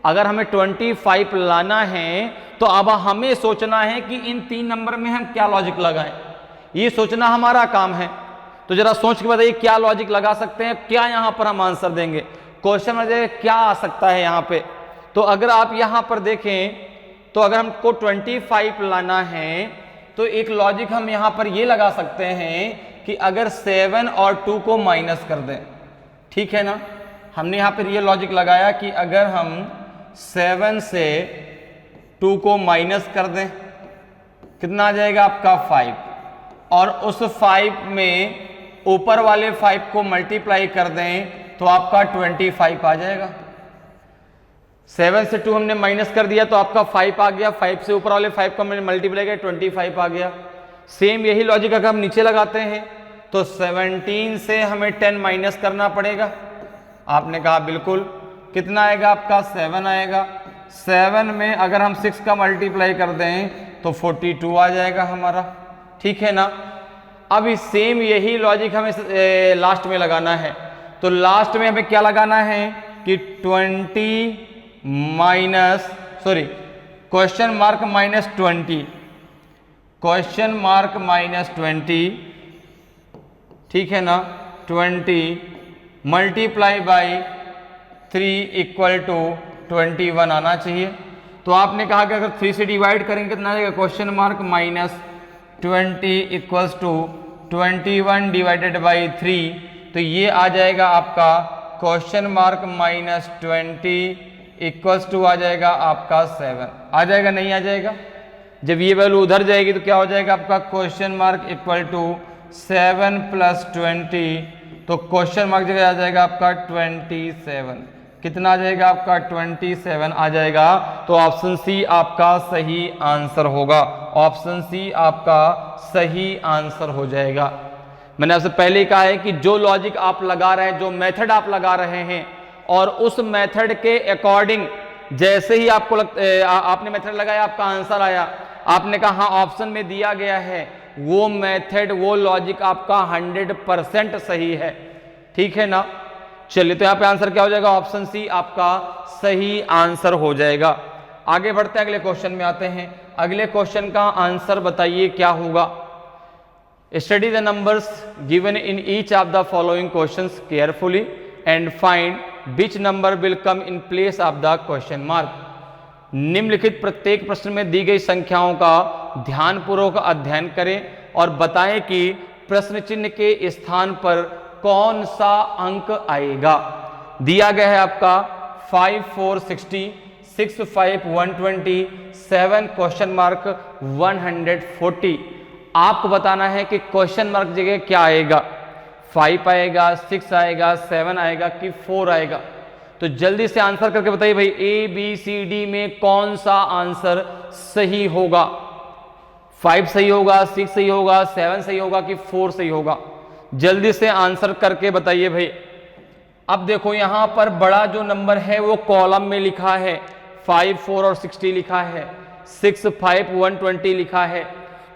अगर हमें 25 लाना है तो अब हमें सोचना है कि इन 3 नंबर में हम क्या लॉजिक लगाएं, ये सोचना हमारा काम है। तो जरा सोच के बताइए क्या लॉजिक लगा सकते हैं, क्या यहां पर हम आंसर देंगे। क्वेश्चन में क्या आ सकता है यहां पे, तो अगर आप यहां पर देखें तो अगर हमको 25 लाना है तो एक लॉजिक हम यहां पर ये लगा सकते हैं कि अगर 7 और 2 को माइनस कर दें, ठीक है ना, हमने यहां पर ये लॉजिक लगाया कि अगर हम 7 से 2 को माइनस कर दें कितना आ जाएगा आपका 5। और उस 5 में ऊपर वाले 5 को मल्टीप्लाई कर दें तो आपका 25 आ जाएगा। 7 से 2 हमने माइनस कर दिया तो आपका 5 आ गया, 5 से ऊपर वाले 5 को हमने मल्टीप्लाई किया 25 आ गया। सेम यही लॉजिक अगर हम नीचे लगाते हैं तो 17 से हमें 10 माइनस करना पड़ेगा। आपने कहा बिल्कुल, कितना आएगा आपका 7 आएगा। 7 में अगर हम 6 का मल्टीप्लाई कर दें तो 42 आ जाएगा हमारा, ठीक है ना। अब इस सेम यही लॉजिक हमें लास्ट में लगाना है, तो लास्ट में हमें क्या लगाना है कि 20 minus question mark minus 20, question mark minus 20, ठीक है ना। 20 मल्टीप्लाई बाई 3 इक्वल टू 21 आना चाहिए। तो आपने कहा कि अगर 3 से डिवाइड करेंगे कितना आ जाएगा, question mark minus 20 equals to 21 divided by 3, तो ये आ जाएगा आपका question mark minus 20 equals to आ जाएगा आपका 7। आ जाएगा नहीं आ जाएगा? जब ये वैल्यू उधर जाएगी तो क्या हो जाएगा आपका question mark equal to 7 plus 20, तो क्वेश्चन मार्क जगह आ जाएगा आपका 27। कितना आ जाएगा आपका 27 आ जाएगा। तो ऑप्शन सी आपका सही आंसर होगा, ऑप्शन सी आपका सही आंसर हो जाएगा। मैंने आपसे पहले ही कहा है कि जो लॉजिक आप लगा रहे हैं, जो मेथड आप लगा रहे हैं, और उस मेथड के अकॉर्डिंग जैसे ही आपको आपने मेथड लगाया आपका आंसर आया, आपने कहा हाँ ऑप्शन में दिया गया है, वो मेथड वो लॉजिक आपका 100% सही है, ठीक है ना। चलिए तो यहाँ पे आंसर क्या हो जाएगा, ऑप्शन सी आपका सही आंसर हो जाएगा। आगे बढ़ते हैं, अगले क्वेश्चन में आते हैं। अगले क्वेश्चन का आंसर बताइए क्या होगा। Study the numbers given in each of the following questions carefully and find which number will come in place of the question mark. निम्नलिखित प्रत्येक प्रश्न में दी गई संख्याओं का ध्यानपूर्वक अध्ययन करें और बताएं कि प्रश्न चिन्ह के स्थान पर कौन सा अंक आएगा। दिया गया है आपका 5 4 60, 6 5 120, 7 क्वेश्चन मार्क 140। आपको बताना है कि क्वेश्चन मार्क जगह क्या आएगा, 5 आएगा, 6 आएगा, 7 आएगा कि 4 आएगा। तो जल्दी से आंसर करके बताइए भाई, ए बी सी डी में कौन सा आंसर सही होगा। 5 सही होगा, 6 सही होगा, 7 सही होगा कि 4 सही होगा। जल्दी से आंसर करके बताइए भाई। अब देखो यहां पर बड़ा जो नंबर है वो कॉलम में लिखा है, 5 4 और 60 लिखा है, 6 5 120 लिखा है।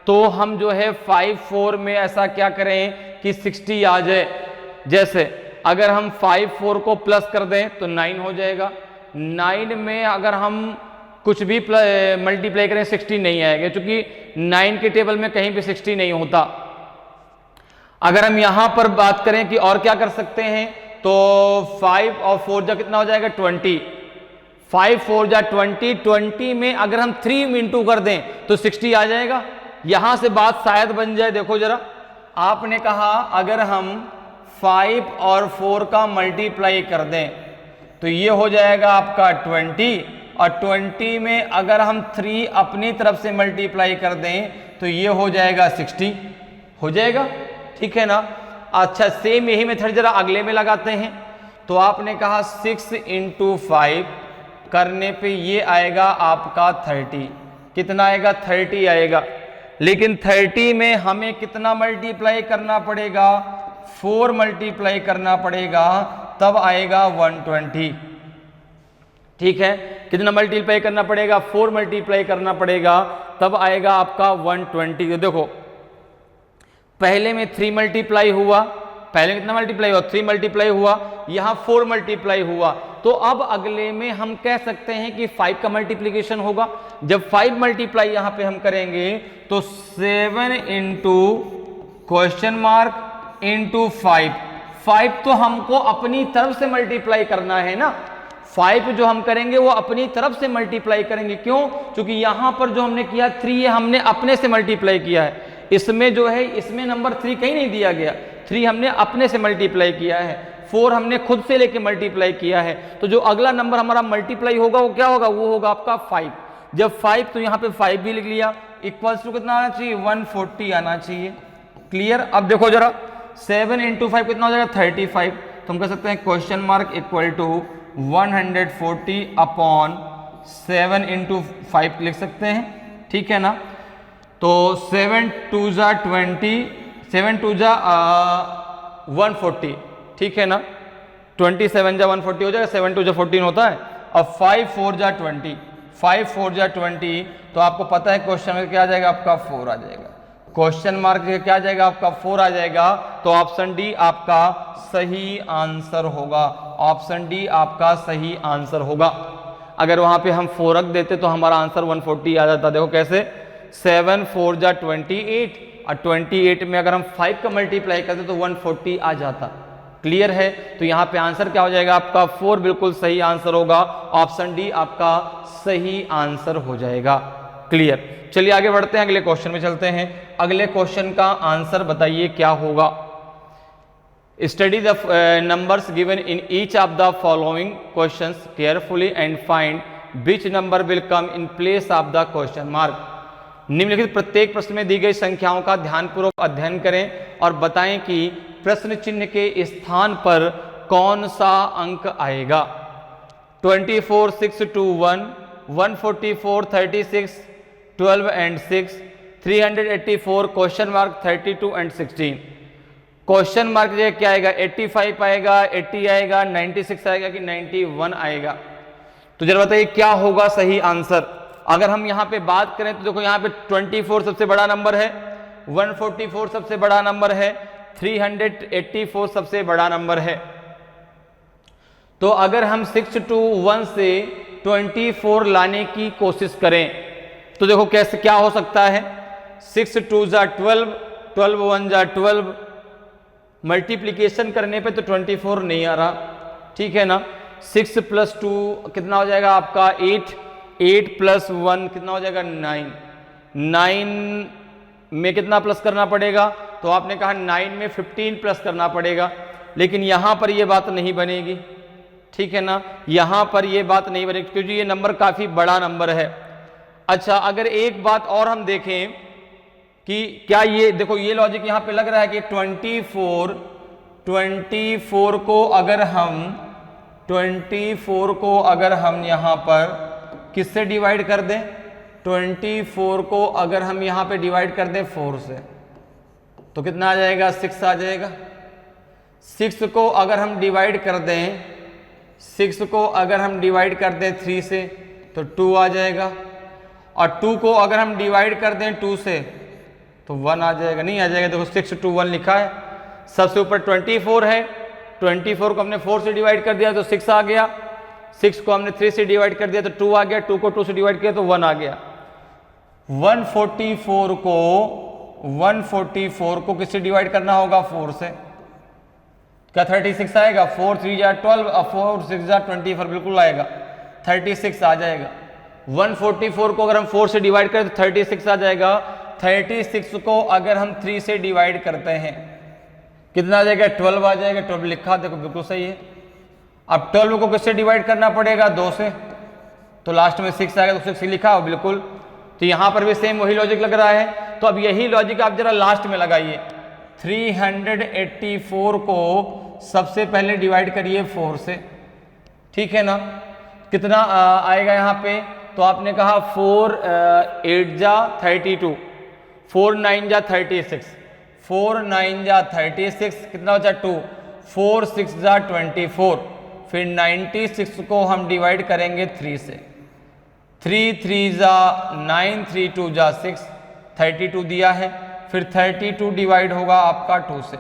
तो हम जो है 5 4 में ऐसा क्या करें कि 60 आ जाए। जैसे अगर हम 5 4 को प्लस कर दें तो 9 हो जाएगा। 9 में अगर हम कुछ भी मल्टीप्लाई करें 60 नहीं आएगा, क्योंकि 9 के टेबल में कहीं भी 60 नहीं होता। अगर हम यहां पर बात करें कि और क्या कर सकते हैं, तो 5 और 4 जा कितना हो जाएगा 20, 5 4 जा 20, 20 में अगर हम 3 इंटू कर दें तो 60 आ जाएगा। यहां से बात शायद बन जाए। देखो जरा, आपने कहा अगर हम 5 और 4 का मल्टीप्लाई कर दें तो ये हो जाएगा आपका 20, और 20 में अगर हम 3 अपनी तरफ से मल्टीप्लाई कर दें तो ये हो जाएगा 60 हो जाएगा, ठीक है ना। अच्छा, सेम यही मेथड जरा अगले में लगाते हैं। तो आपने कहा 6 इंटू 5 करने पे ये आएगा आपका 30। कितना आएगा 30 आएगा। लेकिन 30 में हमें कितना मल्टीप्लाई करना पड़ेगा, 4 मल्टीप्लाई करना पड़ेगा, तब आएगा 120। ठीक है, कितना मल्टीप्लाई करना पड़ेगा, 4 मल्टीप्लाई करना पड़ेगा, तब आएगा आपका 120। देखो पहले में 3 मल्टीप्लाई हुआ, पहले कितना मल्टीप्लाई हुआ 3 मल्टीप्लाई हुआ, यहां 4 मल्टीप्लाई हुआ। तो अब अगले में हम कह सकते हैं कि 5 का मल्टीप्लीकेशन होगा। जब 5 मल्टीप्लाई यहां पे हम करेंगे तो 7 इंटू क्वेश्चन मार्क इंटू 5 तो हमको अपनी तरफ से मल्टीप्लाई करना है ना। 5 जो हम करेंगे वो अपनी तरफ से मल्टीप्लाई करेंगे। क्यों? क्योंकि यहां पर जो हमने किया 3 ये हमने अपने से मल्टीप्लाई किया है। इसमें जो है इसमें नंबर 3 कहीं नहीं दिया गया, 3 हमने अपने से मल्टीप्लाई किया है, 4 हमने खुद से लेके मल्टीप्लाई किया है। तो जो अगला नंबर हमारा मल्टीप्लाई होगा वो क्या होगा, वो होगा आपका 5। जब 5 तो यहाँ पे 5 भी लिख लिया, इक्वल्स टू कितना आना चाहिए 140 आना चाहिए। क्लियर। अब देखो जरा 7 इंटू 5 कितना हो जाएगा 35, तो हम कह सकते हैं question mark equal to 140 upon 7 into 5 लिख सकते हैं, ठीक है ना। तो 7 2 जा 20, 7 2 जा 140, ठीक है ना, 27 जा 140 हो जाएगा, 7 2 जा 14 होता है। अब 5 4 जा 20, 5 4 जा 20, तो आपको पता है क्वेश्चन में क्या आ जाएगा आपका 4 आ जाएगा, क्वेश्चन मार्क क्या आ जाएगा आपका 4 आ जाएगा। तो ऑप्शन डी आपका सही आंसर होगा, ऑप्शन डी आपका सही आंसर होगा। अगर वहां पे हम 4 रख देते तो हमारा आंसर 140 आ जाता। देखो कैसे, 7 4 जा 28, और 28 में अगर हम 5 का मल्टीप्लाई करते तो 140 आ जाता। क्लियर है। तो यहाँ पे आंसर क्या हो जाएगा आपका 4 बिल्कुल सही आंसर होगा, ऑप्शन डी आपका सही आंसर हो जाएगा। क्लियर। चलिए आगे बढ़ते हैं, अगले क्वेश्चन में चलते हैं। अगले क्वेश्चन का आंसर बताइए क्या होगा। Study the numbers given in each of the following questions carefully and find which number will come in place of the question mark. निम्नलिखित प्रत्येक प्रश्न में दी गई संख्याओं का ध्यानपूर्वक अध्ययन करें और बताएं कि प्रश्न चिन्ह के स्थान पर कौन सा अंक आएगा। 24 6 2 1, 144 36, 12 and 6, 384 question mark 32 and 16। Question mark जो क्या आएगा 85 आएगा, 80 आएगा, 96 आएगा कि 91 आएगा। तो जरा बताइए क्या होगा सही आंसर। अगर हम यहां पे बात करें तो देखो यहां पे 24 सबसे बड़ा नंबर है, 144 सबसे बड़ा नंबर है, 384 सबसे बड़ा नंबर है। तो अगर हम 6 to 1 से 24 लाने की कोशिश करें तो देखो कैसे क्या हो सकता है। 6 2 जा 12, 12 1 जा 12, मल्टीप्लीकेशन करने पे तो 24 नहीं आ रहा, ठीक है ना। 6 + 2 कितना हो जाएगा आपका 8, 8 + 1 कितना हो जाएगा 9, 9 में कितना प्लस करना पड़ेगा, तो आपने कहा 9 में 15 प्लस करना पड़ेगा, लेकिन यहां पर यह बात नहीं बनेगी, ठीक है ना, यहां पर यह बात नहीं बनेगी क्योंकि ये नंबर काफी बड़ा नंबर है। अच्छा अगर एक बात और हम देखें कि क्या ये देखो ये लॉजिक यहां पे लग रहा है कि 24 को अगर हम यहां पर किससे डिवाइड कर दें, 24 को अगर हम यहां पे डिवाइड कर दें 4 से तो कितना आ जाएगा 6 आ जाएगा। 6 को अगर हम डिवाइड कर दें 6 को अगर हम डिवाइड कर दें 3 से तो 2 आ जाएगा, और 2 को अगर हम डिवाइड कर दें 2 से तो 1 आ जाएगा, नहीं आ जाएगा। देखो 6 2 1 लिखा है, सबसे ऊपर 24 है, 24 को हमने 4 से डिवाइड कर दिया तो 6 आ गया, 6 को हमने 3 से डिवाइड कर दिया तो 2 आ गया, 2 को 2 से डिवाइड किया तो 1 आ गया। 144 को किससे डिवाइड करना होगा 4 से, क्या 36 आएगा, 4 3 जा 12 और 4 6 जा 24 बिल्कुल आएगा, 36 आ जाएगा। 144 को अगर हम 4 से डिवाइड करें तो 36 आ जाएगा। 36 को अगर हम 3 से डिवाइड करते हैं कितना आ जाएगा 12 आ जाएगा, 12 लिखा देखो बिल्कुल सही है। अब 12 को किससे डिवाइड करना पड़ेगा 2 से, तो लास्ट में 6 आएगा, तो 6 लिखा हो बिल्कुल। तो यहां पर भी सेम वही लॉजिक लग रहा है, तो अब यही लॉजिक आप जरा लास्ट में लगाइए। 384 को सबसे पहले डिवाइड करिए 4 से, ठीक है ना, कितना आएगा यहाँ पे, तो आपने कहा 4 8 जा 32, 4 9 जा 36, 4 9 जा 36 कितना बचा 2, 4 6 जा 24, फिर 96 को हम डिवाइड करेंगे 3 से, 3 3 जा 9, 3 2 जा 6, 32 दिया है, फिर 32 डिवाइड होगा आपका 2 से,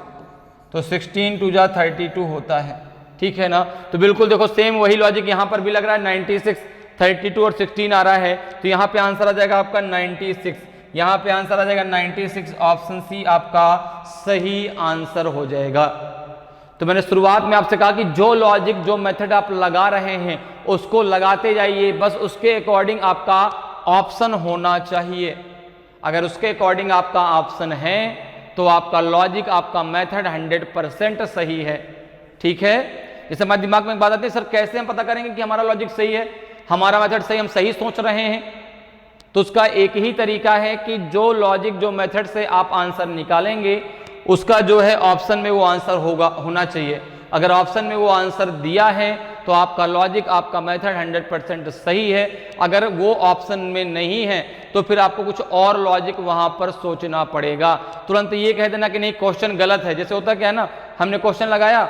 तो 16 2 जा 32 होता है, ठीक है ना। तो बिल्कुल देखो सेम वही लॉजिक यहां पर भी लग रहा है, 96 32 और 16 आ रहा है, तो यहां पे आंसर आ जाएगा आपका 96, यहां पे आंसर आ जाएगा 96, ऑप्शन सी आपका सही आंसर हो जाएगा। तो मैंने शुरुआत में आपसे कहा कि जो लॉजिक जो मेथड आप लगा रहे हैं उसको लगाते जाइए, बस उसके अकॉर्डिंग आपका ऑप्शन होना चाहिए। अगर उसके अकॉर्डिंग आपका ऑप्शन है तो आपका लॉजिक आपका मेथड 100% सही है, ठीक है। जैसे हमारे दिमाग में एक बात आती है, सर कैसे हम पता करेंगे कि हमारा लॉजिक सही है, हमारा मेथड सही, हम सही सोच रहे हैं, तो उसका एक ही तरीका है कि जो लॉजिक जो मेथड से आप आंसर निकालेंगे उसका जो है ऑप्शन में वो आंसर होना चाहिए। अगर ऑप्शन में वो आंसर दिया है तो आपका लॉजिक, आपका मेथड 100% सही है। अगर वो ऑप्शन में नहीं है तो फिर आपको कुछ और लॉजिक वहां पर सोचना पड़ेगा। तुरंत ये कह देना कि नहीं क्वेश्चन गलत है, जैसे होता क्या है ना, हमने क्वेश्चन लगाया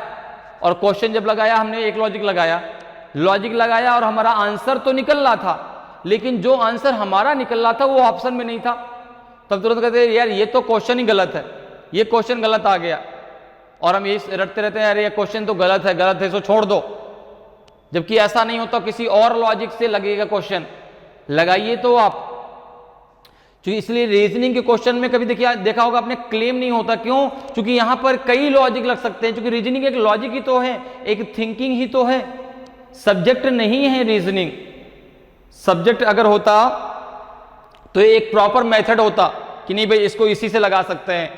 और क्वेश्चन जब लगाया हमने एक लॉजिक लगाया और हमारा आंसर तो निकल रहा था, लेकिन जो आंसर हमारा निकल रहा था वो ऑप्शन में नहीं था। तब तुरंत कहते हैं यार ये तो क्वेश्चन ही गलत है, ये क्वेश्चन गलत आ गया, और हम ये रटते रहते हैं यार ये क्वेश्चन तो गलत है इसको छोड़ दो। जबकि ऐसा नहीं होता, किसी और लॉजिक से लगेगा क्वेश्चन, लगाइए तो आप। क्योंकि इसलिए रीजनिंग के क्वेश्चन में कभी देखा होगा आपने, क्लेम नहीं होता। क्यों? क्योंकि यहां पर कई लॉजिक लग सकते हैं, क्योंकि रीजनिंग एक लॉजिक ही तो है, एक थिंकिंग ही तो है, सब्जेक्ट नहीं है रीजनिंग। सब्जेक्ट अगर होता तो एक प्रॉपर मेथड होता कि नहीं भाई इसको इसी से लगा सकते हैं,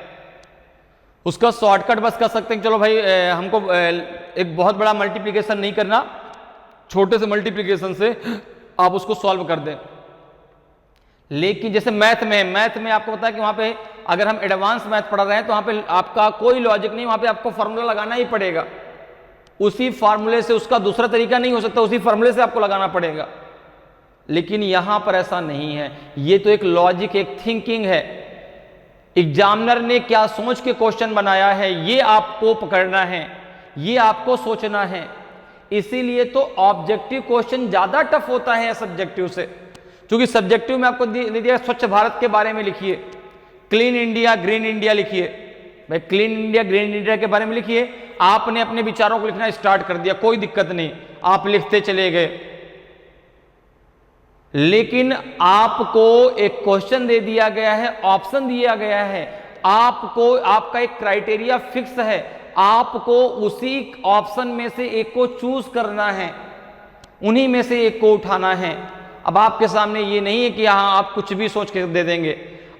उसका शॉर्टकट बस कर सकते हैं। चलो भाई हमको एक बहुत बड़ा मल्टीप्लिकेशन नहीं करना, छोटे से मल्टीप्लिकेशन से आप उसको सॉल्व कर दें। लेकिन जैसे मैथ में आपको पता है कि वहां पे अगर हम एडवांस मैथ पढ़ रहे हैं तो वहां पे आपका कोई लॉजिक नहीं, वहां पे आपको फॉर्मूला लगाना ही पड़ेगा। उसी फार्मूले से, उसका दूसरा तरीका नहीं हो सकता, उसी फार्मूले से आपको लगाना पड़ेगा। लेकिन यहां पर ऐसा नहीं है, ये तो एक लॉजिक, एक थिंकिंग है। एग्जामिनर ने क्या सोच के क्वेश्चन बनाया है ये आपको पकड़ना है, ये आपको सोचना है। इसीलिए तो ऑब्जेक्टिव क्वेश्चन ज्यादा टफ होता है सब्जेक्टिव से। क्योंकि सब्जेक्टिव में आपको दिया स्वच्छ भारत के बारे में लिखिए, क्लीन इंडिया ग्रीन इंडिया लिखिए। भाई क्लीन इंडिया ग्रीन इंडिया के बारे में लिखिए, आपने अपने विचारों को लिखना स्टार्ट कर दिया, कोई दिक्कत नहीं, आप लिखते चले गए। लेकिन आपको एक क्वेश्चन दे दिया गया है, ऑप्शन दिया गया है, आपको, आपका एक क्राइटेरिया फिक्स है, आपको उसी ऑप्शन में से एक को चूज करना है, उन्हीं में से एक को उठाना है। अब आपके सामने ये नहीं है कि यहां आप कुछ भी सोच के दे देंगे,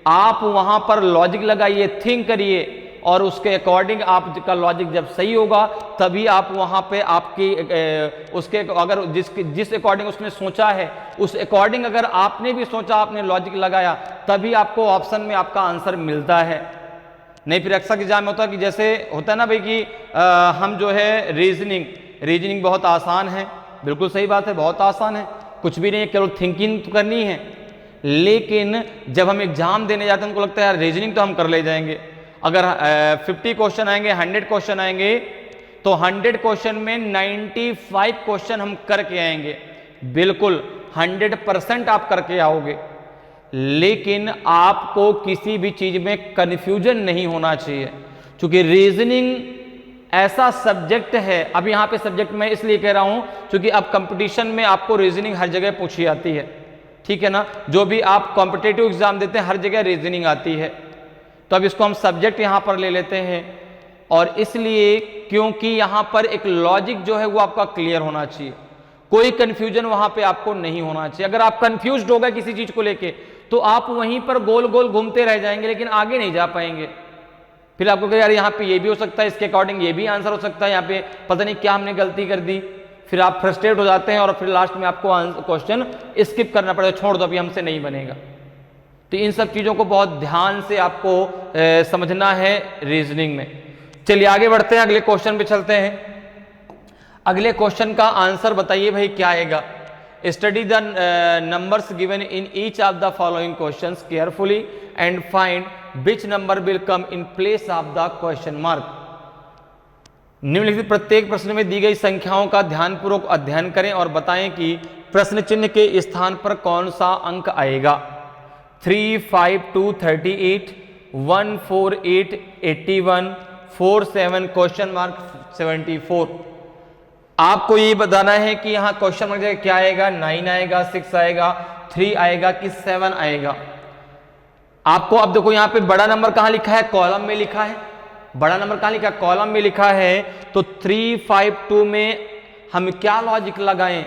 आप वहां पर लॉजिक लगाइए, थिंक करिए, और उसके अकॉर्डिंग आपका लॉजिक जब सही होगा तभी आप वहां पे आपकी उसके अगर जिस अकॉर्डिंग उसने सोचा है उस अकॉर्डिंग अगर आपने भी सोचा, आपने लॉजिक लगाया, तभी आपको ऑप्शन में आपका आंसर मिलता है। नहीं फिर अक्सर एग्जाम में होता है कि जैसे होता है ना भाई कि हम जो है रीजनिंग बहुत आसान है, बिल्कुल सही बात है, बहुत आसान है, कुछ भी नहीं है, केवल थिंकिंग तो करनी है। लेकिन जब हम एग्जाम देने जाते हैं उनको लगता है यार रीजनिंग तो हम कर ले जाएंगे। अगर 50 क्वेश्चन आएंगे, 100 क्वेश्चन आएंगे, तो 100 क्वेश्चन में 95 क्वेश्चन हम करके आएंगे, बिल्कुल 100% आप करके आओगे। लेकिन आपको किसी भी चीज में कंफ्यूजन नहीं होना चाहिए, क्योंकि रीजनिंग ऐसा सब्जेक्ट है। अब यहां पे सब्जेक्ट मैं इसलिए कह रहा हूं क्योंकि अब कंपटीशन में आपको रीजनिंग हर जगह पूछी जाती है, ठीक है ना। जो भी आप कॉम्पिटेटिव एग्जाम देते हैं हर जगह रीजनिंग आती है, तो अब इसको हम सब्जेक्ट यहां पर ले लेते हैं। और इसलिए क्योंकि यहां पर एक लॉजिक जो है वो आपका क्लियर होना चाहिए, कोई कंफ्यूजन वहां पे आपको नहीं होना चाहिए। अगर आप कंफ्यूज्ड हो गए किसी चीज को लेके तो आप वहीं पर गोल गोल घूमते रह जाएंगे, लेकिन आगे नहीं जा पाएंगे। फिर आपको कहे यार यहाँ पे ये भी हो सकता है, इसके अकॉर्डिंग ये भी आंसर हो सकता है, यहाँ पे पता नहीं क्या हमने गलती कर दी। फिर आप फ्रस्ट्रेट हो जाते हैं और फिर लास्ट में आपको क्वेश्चन स्किप करना पड़ेगा, छोड़ दो अभी हमसे नहीं बनेगा। तो इन सब चीजों को बहुत ध्यान से आपको समझना है रीजनिंग में। चलिए आगे बढ़ते हैं, अगले क्वेश्चन पे चलते हैं। अगले क्वेश्चन का आंसर बताइए भाई क्या आएगा। Study the numbers given in each of the following questions carefully and find which number will come in place of the question mark. निम्नलिखित प्रत्येक प्रश्न में दी गई संख्याओं का ध्यानपूर्वक अध्ययन करें और बताएं कि प्रश्न चिन्ह के स्थान पर कौन सा अंक आएगा। 3, 5, 2, 38, 1, 4, 8, 81, 4, 7 क्वेश्चन मार्क 74। आपको ये बताना है कि यहां क्वेश्चन मार्क जगह क्या आएगा, 9 आएगा, 6 आएगा, 3 आएगा कि 7 आएगा। आपको अब देखो यहां पे बड़ा नंबर कहां लिखा है, कॉलम में लिखा है। बड़ा नंबर कहां लिखा है, कॉलम में लिखा है। तो 3, 5, 2 में हम क्या लॉजिक लगाएं,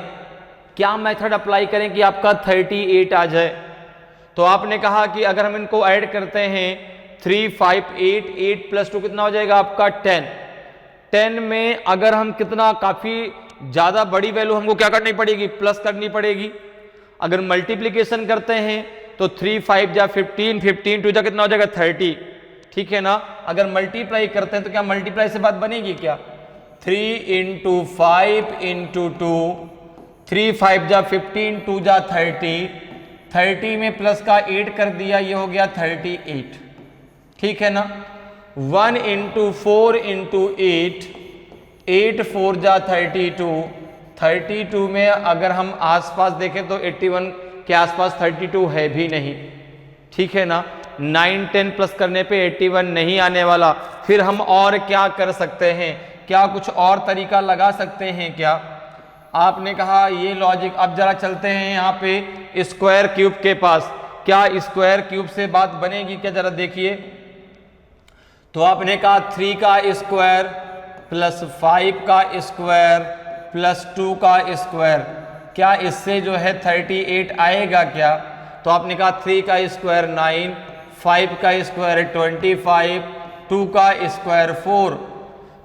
क्या मेथड अप्लाई करें कि आपका 38 आ जाए। तो आपने कहा कि अगर हम इनको ऐड करते हैं 3, 5, 8, 8 + 2 कितना हो जाएगा आपका 10। 10 में अगर हम कितना, काफी ज्यादा बड़ी वैल्यू हमको क्या करनी पड़ेगी, प्लस करनी पड़ेगी। अगर मल्टीप्लीकेशन करते हैं तो 3, 5 जा 15, 15 2 जा कितना हो जाएगा 30। ठीक है ना। अगर मल्टीप्लाई करते हैं तो क्या मल्टीप्लाई से बात बनेगी क्या? 3 इंटू 5 इंटू 2, 3 5 जा 15, 2 जा 30, 30 में प्लस का 8 कर दिया, ये हो गया 38, ठीक है ना। 1 इंटू 4 इंटू 8, 8 4 जा 32, 32 में अगर हम आसपास देखें तो 81 के आसपास 32 है भी नहीं, ठीक है ना। 9 10 प्लस करने पे 81 नहीं आने वाला। फिर हम और क्या कर सकते हैं? क्या कुछ और तरीका लगा सकते हैं क्या? आपने कहा ये लॉजिक। अब जरा चलते हैं यहाँ पे स्क्वायर क्यूब के पास। क्या स्क्वायर क्यूब से बात बनेगी क्या? जरा देखिए। तो आपने कहा 3 का स्क्वायर प्लस 5 का स्क्वायर प्लस 2 का स्क्वायर, क्या इससे जो है 38 आएगा क्या? तो आपने कहा 3 का स्क्वायर 9, 5 का स्क्वायर 25, 2 का स्क्वायर 4,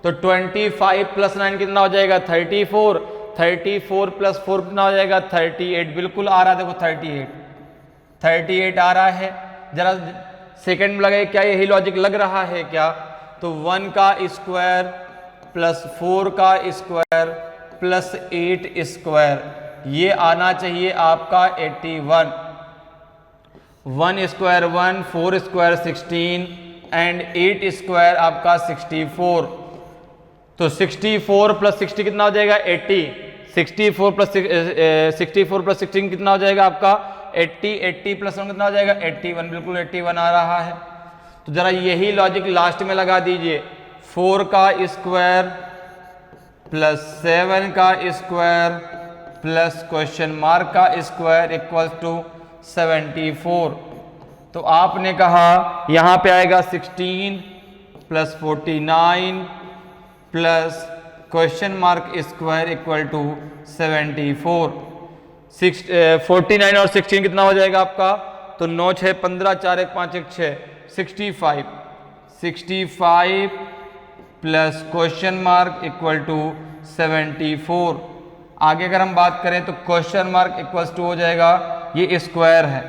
तो 25 प्लस 9 कितना हो जाएगा? 34, 34 प्लस 4 कितना हो जाएगा? 38। बिल्कुल आ रहा है, देखो 38 आ रहा है। जरा सेकंड में लगाइए, क्या यही लॉजिक लग रहा है क्या? तो 1 का स्क्वायर प्लस 4 का स्क्वायर प्लस 8 स्क्वायर, ये आना चाहिए आपका 81। 1 स्क्वायर 1, 4 स्क्वायर 16 एंड 8 स्क्वायर आपका 64। तो 64 प्लस 60 कितना हो जाएगा? 80। 64 प्लस 16 कितना हो जाएगा आपका? 80। 80 प्लस 1 कितना हो जाएगा? 81। बिल्कुल 81 आ रहा है। तो जरा यही लॉजिक लास्ट में लगा दीजिए। 4 का स्क्वायर प्लस 7 का स्क्वायर प्लस क्वेश्चन मार्क का स्क्वायर इक्वल टू 74। तो आपने कहा यहां पे आएगा 16 plus 49 plus question mark square equal to 74। 49 और 16 कितना हो जाएगा आपका? तो 9 6 15, 4 1 5 1 6, 65 plus question mark equal to 74। आगे अगर हम बात करें तो क्वेश्चन मार्क इक्वल टू हो जाएगा, ये स्क्वायर है,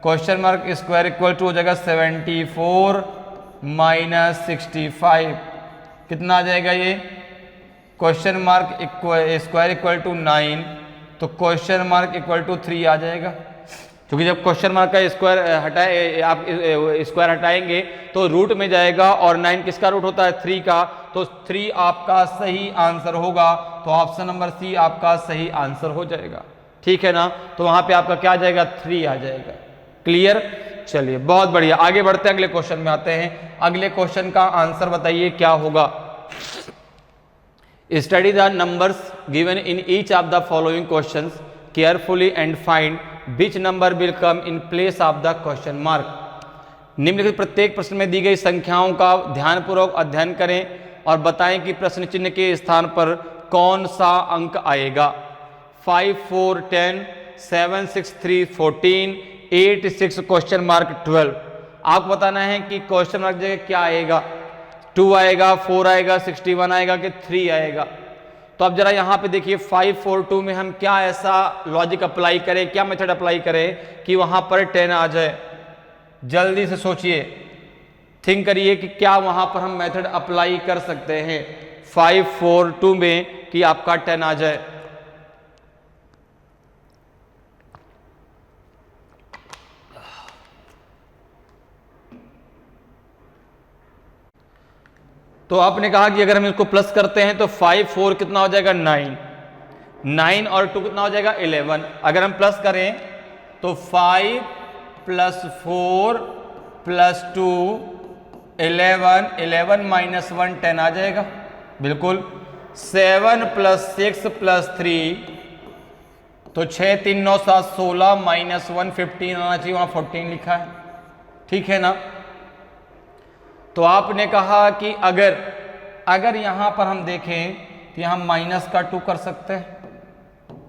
question mark square equal to हो जाएगा 74 माइनस 65, कितना आ जाएगा? ये question mark square equal to 9, तो क्वेश्चन मार्क इक्वल टू 3 आ जाएगा। क्योंकि जब क्वेश्चन मार्क का स्क्वायर हटाए, आप स्क्वायर हटाएंगे तो रूट में जाएगा, और 9 किसका रूट होता है? 3 का, तो 3 आपका सही आंसर होगा। तो ऑप्शन नंबर सी आपका सही आंसर हो जाएगा, ठीक है ना। तो वहां पे आपका क्या आ जाएगा? 3 आ जाएगा। क्लियर? चलिए बहुत बढ़िया, आगे बढ़ते हैं, अगले क्वेश्चन में आते हैं। अगले क्वेश्चन का आंसर बताइए क्या होगा। Study the numbers given in each of the following questions carefully and find which number will come in place of the question mark. निम्नलिखित प्रत्येक प्रश्न में दी गई संख्याओं का ध्यानपूर्वक अध्ययन करें और बताएं कि प्रश्न चिन्ह के स्थान पर कौन सा अंक आएगा। 5 4 10, 7 6 3 14, 8 6 क्वेश्चन मार्क 12। आपको बताना है कि क्वेश्चन मार्क जगह क्या आएगा? 2 आएगा, 4 आएगा, 61 आएगा कि 3 आएगा? तो अब जरा यहाँ पे देखिए 5 4 2 में हम क्या ऐसा लॉजिक अप्लाई करें, क्या मेथड अप्लाई करें कि वहां पर 10 आ जाए। जल्दी से सोचिए, थिंक करिए कि क्या वहां पर हम मेथड अप्लाई कर सकते हैं 5 4 2 में कि आपका 10 आ जाए। तो आपने कहा कि अगर हम इसको प्लस करते हैं तो 5 4 कितना हो जाएगा? 9, 9 और 2 कितना हो जाएगा? 11। अगर हम प्लस करें तो 5 प्लस 4 प्लस 2 11, 11 माइनस 1 10 आ जाएगा। बिल्कुल। 7 प्लस 6 प्लस 3, तो 6 3 9 7 16 माइनस 1 15 आना चाहिए, वहां 14 लिखा है, ठीक है ना। तो आपने कहा कि अगर यहां पर हम देखें तो यहां माइनस का 2 कर सकते हैं।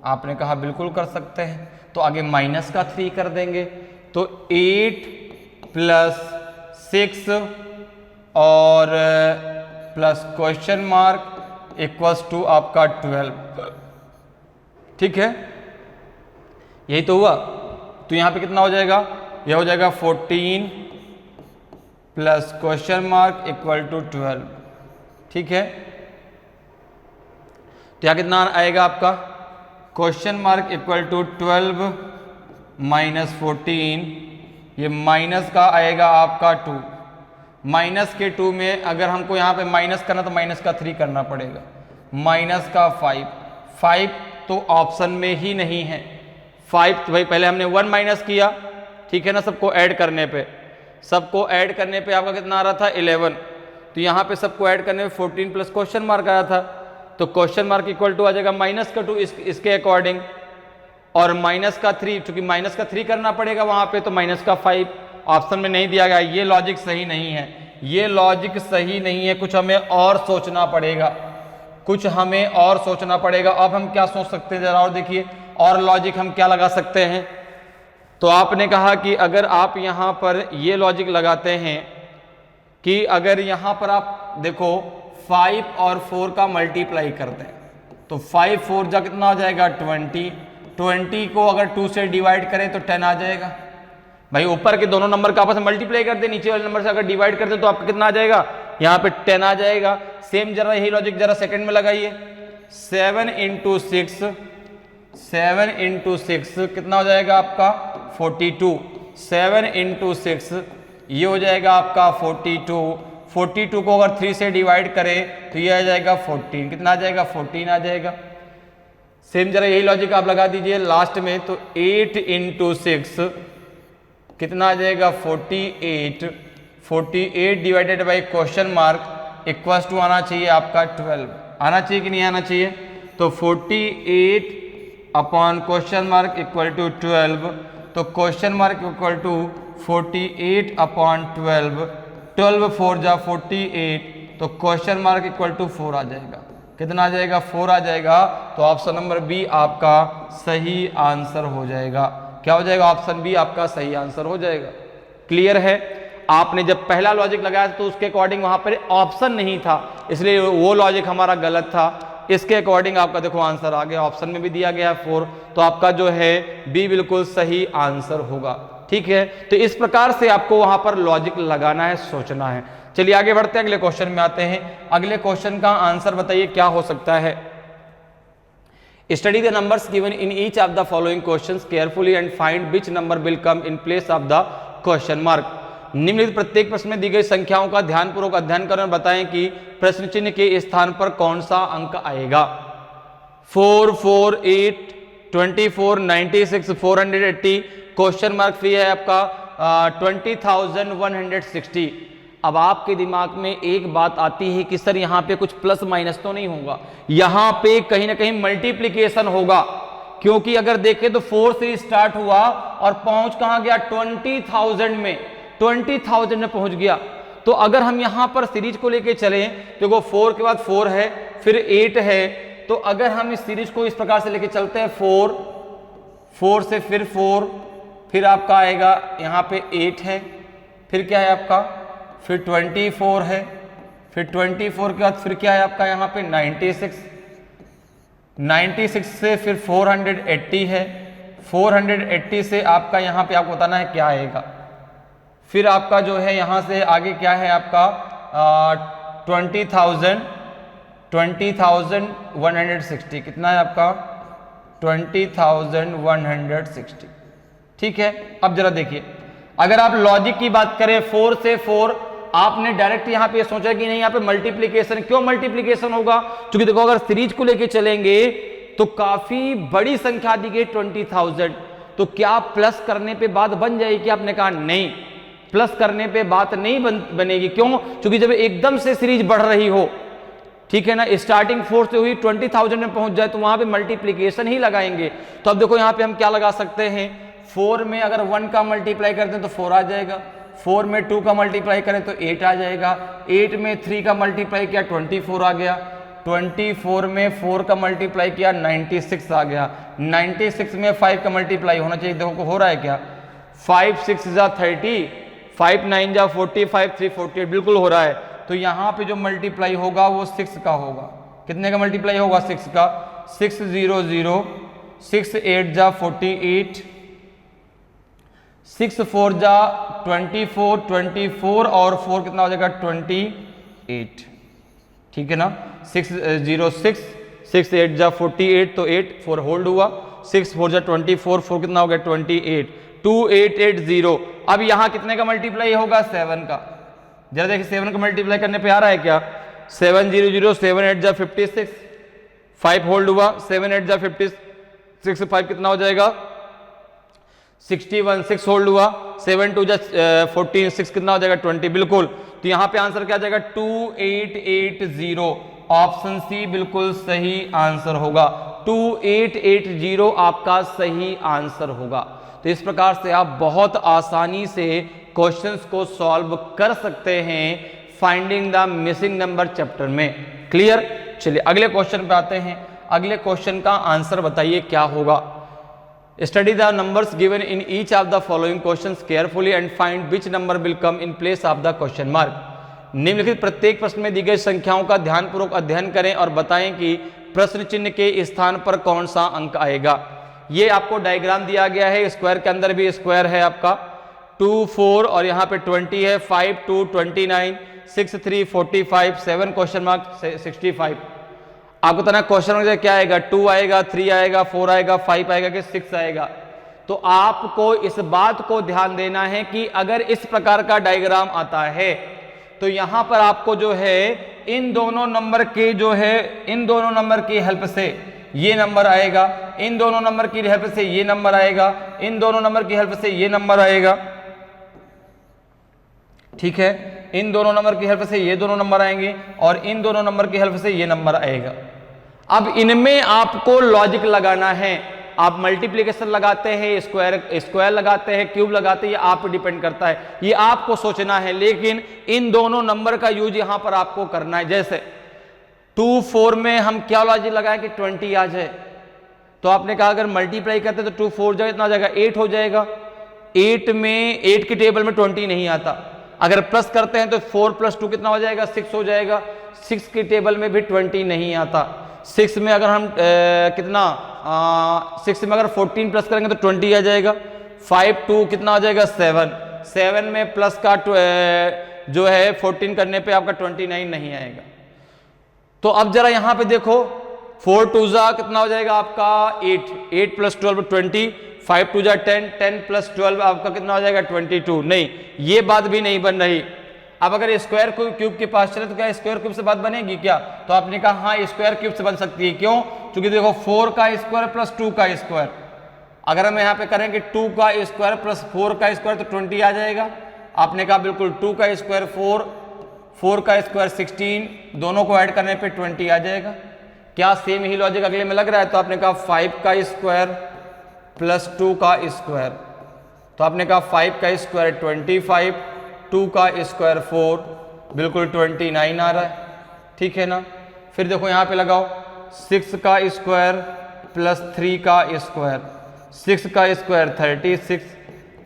आपने कहा बिल्कुल कर सकते हैं, तो आगे माइनस का 3 कर देंगे। तो 8 प्लस 6 और plus question mark equals to आपका 12, ठीक है, यही तो हुआ। तो यहां पे कितना हो जाएगा? यह हो जाएगा 14 plus question mark equal to 12। ठीक है, तो यहाँ कितना आएगा आपका question mark equal to 12 minus 14, ये माइनस का आएगा आपका 2, माइनस के 2 में अगर हमको यहाँ पे माइनस करना तो माइनस का 3 करना पड़ेगा, माइनस का 5 तो ऑप्शन में ही नहीं है 5। तो भाई पहले हमने 1 माइनस किया, ठीक है ना, सबको ऐड करने पे, सबको ऐड करने पे आपका कितना आ रहा था 11, तो यहाँ पे सबको ऐड करने पे 14 प्लस क्वेश्चन मार्क आया था, तो क्वेश्चन मार्क इक्वल टू आ जाएगा माइनस का 2 इसके अकॉर्डिंग, और माइनस का 3, चूंकि माइनस का 3 करना पड़ेगा वहां पे, तो माइनस का 5 ऑप्शन में नहीं दिया गया। ये लॉजिक सही नहीं है, ये लॉजिक सही नहीं है, कुछ हमें और सोचना पड़ेगा, कुछ हमें और सोचना पड़ेगा। अब हम क्या सोच सकते हैं जरा और देखिए, और लॉजिक हम क्या लगा सकते हैं। तो आपने कहा कि अगर आप यहां पर ये लॉजिक लगाते हैं कि अगर यहां पर आप देखो 5 और 4 का मल्टीप्लाई करते हैं, तो 5 4 जा कितना हो जाएगा 20 को अगर 2 से डिवाइड करें तो 10 आ जाएगा। भाई ऊपर के दोनों नंबर का आपस में मल्टीप्लाई कर दे, नीचे वाले नंबर से अगर डिवाइड कर दे तो आपका कितना आ जाएगा, यहाँ पे 10 आ जाएगा। सेम जरा यही लॉजिक जरा सेकंड में लगाइए, 7 इंटू 6 कितना हो जाएगा आपका 42, 7 इंटू 6 ये हो जाएगा आपका 42 को अगर 3 से डिवाइड करें तो ये आ जाएगा 14, कितना आ जाएगा 14 आ जाएगा। सेम जरा यही लॉजिक आप लगा दीजिए लास्ट में, तो 8 इंटू 6 कितना आ जाएगा 48 divided by question mark equals to आना चाहिए आपका 12, आना चाहिए कि नहीं आना चाहिए। तो 48 upon question mark equal to 12, तो question mark equal to 48 upon 12 4 जा 48, तो क्वेश्चन मार्क इक्वल टू 4 आ जाएगा, कितना आ जाएगा 4 आ जाएगा। तो ऑप्शन नंबर बी आपका सही आंसर हो जाएगा। क्या हो जाएगा, ऑप्शन बी आपका सही आंसर हो जाएगा। क्लियर है, आपने जब पहला लॉजिक लगाया तो उसके अकॉर्डिंग वहां पर ऑप्शन नहीं था, इसलिए वो लॉजिक हमारा गलत था। इसके अकॉर्डिंग आपका देखो आंसर आ गया, ऑप्शन में भी दिया गया है 4, तो आपका जो है बी बिल्कुल सही आंसर होगा। ठीक है, तो इस प्रकार से आपको वहां पर लॉजिक लगाना है, सोचना है। चलिए आगे बढ़ते हैं, अगले क्वेश्चन में आते हैं। अगले क्वेश्चन का आंसर बताइए क्या हो सकता है। Study the numbers given in each of the following questions carefully and find which number will come in place of the question mark. निम्नलिखित प्रत्येक प्रश्न में दी गई संख्याओं का ध्यानपूर्वक अध्ययन करें और बताएं कि प्रश्न चिन्ह के स्थान पर कौन सा अंक आएगा। 4 4 8 24 96 480, क्वेश्चन मार्क फ्री है आपका 20,160। अब आपके दिमाग में एक बात आती है कि सर यहाँ पे कुछ प्लस माइनस तो नहीं होगा, यहाँ पे कहीं ना कहीं मल्टीप्लीकेशन होगा, क्योंकि अगर देखें तो 4 से स्टार्ट हुआ और पहुंच कहां गया 20,000 में, 20,000 में पहुंच गया। तो अगर हम यहां पर सीरीज को लेके चलें तो वो 4 के बाद 4 है, फिर 8 है, तो अगर हम इस सीरीज को इस प्रकार से लेके चलते हैं 4 से फिर 4, फिर आपका आएगा यहाँ पे 8 है, फिर क्या है आपका, फिर 24 है, फिर 24 के बाद फिर क्या है आपका यहाँ पे 96 से फिर 480 है, 480 से आपका यहाँ पे आपको बताना है क्या आएगा। फिर आपका जो है यहाँ से आगे क्या है आपका 20,160, कितना है आपका 20,160। ठीक है, अब जरा देखिए, अगर आप लॉजिक की बात करें 4 से 4, आपने डायरेक्ट यहां पे सोचा कि नहीं यहाँ पे मल्टीप्लीकेशन, क्यों मल्टीप्लीकेशन होगा, क्योंकि देखो अगर सीरीज को लेके चलेंगे तो काफी बड़ी संख्या दी गई 20,000, तो क्या प्लस करने पे बात बन जाएगी। आपने कहा नहीं, प्लस करने पे बात नहीं बनेगी। क्यों, क्योंकि जब एकदम से सीरीज बढ़ रही हो, ठीक है ना, स्टार्टिंग 4 से हुई 20,000 में पहुंच जाए तो वहां पे मल्टीप्लीकेशन ही लगाएंगे। तो अब देखो यहाँ पे हम क्या लगा सकते हैं, 4 में अगर 1 का मल्टीप्लाई करते हैं तो 4 आ जाएगा, 4 में 2 का मल्टीप्लाई करें तो 8 आ जाएगा, 8 में 3 का मल्टीप्लाई किया 24 आ गया, 24 में 4 का मल्टीप्लाई किया 96 आ गया, 96 में 5 का मल्टीप्लाई होना चाहिए, देखो हो रहा है क्या, 5 6 जा 30, 5 9 जा 40, 5 3 48, बिल्कुल हो रहा है। तो यहाँ पे जो मल्टीप्लाई होगा वो 6 का होगा, कितने का मल्टीप्लाई होगा 6 का, 6 0 0, 6 8 जा 48, 6 4 जा 24, 24 और 4 कितना हो जाएगा 28, ठीक है ना। 6 0 6, 6 8 जा 48, तो 8 4 होल्ड हुआ, 6 4 जा 24, 4 कितना हो गया 28, 2880। अब यहाँ कितने का मल्टीप्लाई होगा 7 का, जरा देखिए 7 का मल्टीप्लाई करने पे आ रहा है क्या, 7 0 0, 7 8 जा 56, 5 होल्ड हुआ, 7 8 जा 56, 5 कितना हो जाएगा 61, 6 होल्ड हुआ, 7 2 जा 14, 6 कितना हो जाएगा 20, बिल्कुल। तो यहाँ पे आंसर क्या आ जाएगा 2880, ऑप्शन सी बिल्कुल सही आंसर होगा, 2880 आपका सही आंसर होगा। तो इस प्रकार से आप बहुत आसानी से क्वेश्चंस को सॉल्व कर सकते हैं finding the missing number chapter में। क्लियर, चलिए अगले क्वेश्चन पे आते हैं। अगले क्वेश्चन का आंसर बताइए क्या होगा। Study the numbers given in each of the following questions carefully and find which number will come in place of the question mark. निम्नलिखित प्रत्येक प्रश्न में दी गई संख्याओं का ध्यानपूर्वक अध्ययन करें और बताएं कि प्रश्न चिन्ह के स्थान पर कौन सा अंक आएगा। ये आपको डायग्राम दिया गया है, स्क्वायर के अंदर भी स्क्वायर है आपका, 2 4 और यहाँ पे 20 है, 5 2 29, 6 3 45, 7 क्वेश्चन मार्क 65। आपको बताना क्वेश्चन मार्क क्या आएगा, 2 आएगा, 3 आएगा, 4 आएगा, 5 आएगा कि 6 आएगा। तो आपको इस बात को ध्यान देना है कि अगर इस प्रकार का डायग्राम आता है तो यहां पर आपको जो है इन दोनों नंबर के जो है इन दोनों नंबर की हेल्प से ये नंबर आएगा, इन दोनों नंबर की हेल्प से ये नंबर आएगा, इन दोनों नंबर की हेल्प से ये नंबर आएगा, ठीक है। इन दोनों नंबर की हेल्प से ये दोनों नंबर आएंगे और इन दोनों नंबर की हेल्प से ये नंबर आएगा। अब इनमें आपको लॉजिक लगाना है, आप मल्टीप्लिकेशन लगाते हैं, स्क्वायर लगाते हैं, क्यूब लगाते हैं, ये आप पे डिपेंड करता है, ये आपको सोचना है। लेकिन इन दोनों नंबर का यूज यहां पर आपको करना है। जैसे 2 4 में हम क्या लॉजिक लगाएं कि 20 आ जाए, तो आपने कहा अगर मल्टीप्लाई करते तो 2 4 जाए इतना हो जाएगा 8 हो जाएगा। 8 में 8 की टेबल में 20 नहीं आता, अगर प्लस करते हैं तो 4 + 2 कितना हो जाएगा 6 हो जाएगा। 6 की टेबल में भी 20 नहीं आता। 6 में अगर हम 6 में अगर 14 प्लस करेंगे तो 20 आ जाएगा। 5 2 कितना हो जाएगा 7, 7 में प्लस का जो है 14 करने पे आपका 29 नहीं आएगा। तो अब जरा यहां पे देखो 4 2 जा कितना हो जाएगा आपका 8, 8 + 12 20, 5 2 जा 10, 10 + 12 आपका कितना हो जाएगा 22। नहीं, ये बात भी नहीं बन रही। अब अगर स्क्वायर क्यूब के पास चले तो क्या स्क्वायर क्यूब से बात बनेगी क्या, तो आपने कहा हाँ स्क्वायर क्यूब से बन सकती है। क्यों, क्योंकि देखो 4 का स्क्वायर + 2 का स्क्वायर, अगर हम यहाँ पे करेंगे 2 का स्क्वायर + 4 का स्क्वायर तो 20 आ जाएगा। आपने कहा बिल्कुल 2 का स्क्वायर 4, 4 का स्क्वायर 16, दोनों को ऐड करने पे 20 आ जाएगा। क्या सेम ही लॉजिक अगले में लग रहा है, तो आपने कहा 5 का स्क्वायर + 2 का स्क्वायर, तो आपने कहा 5 का स्क्वायर 25, 2 का स्क्वायर 4, बिल्कुल 29 आ रहा है, ठीक है ना। फिर देखो यहाँ पे लगाओ 6 का स्क्वायर + 3 का स्क्वायर, 6 का स्क्वायर 36,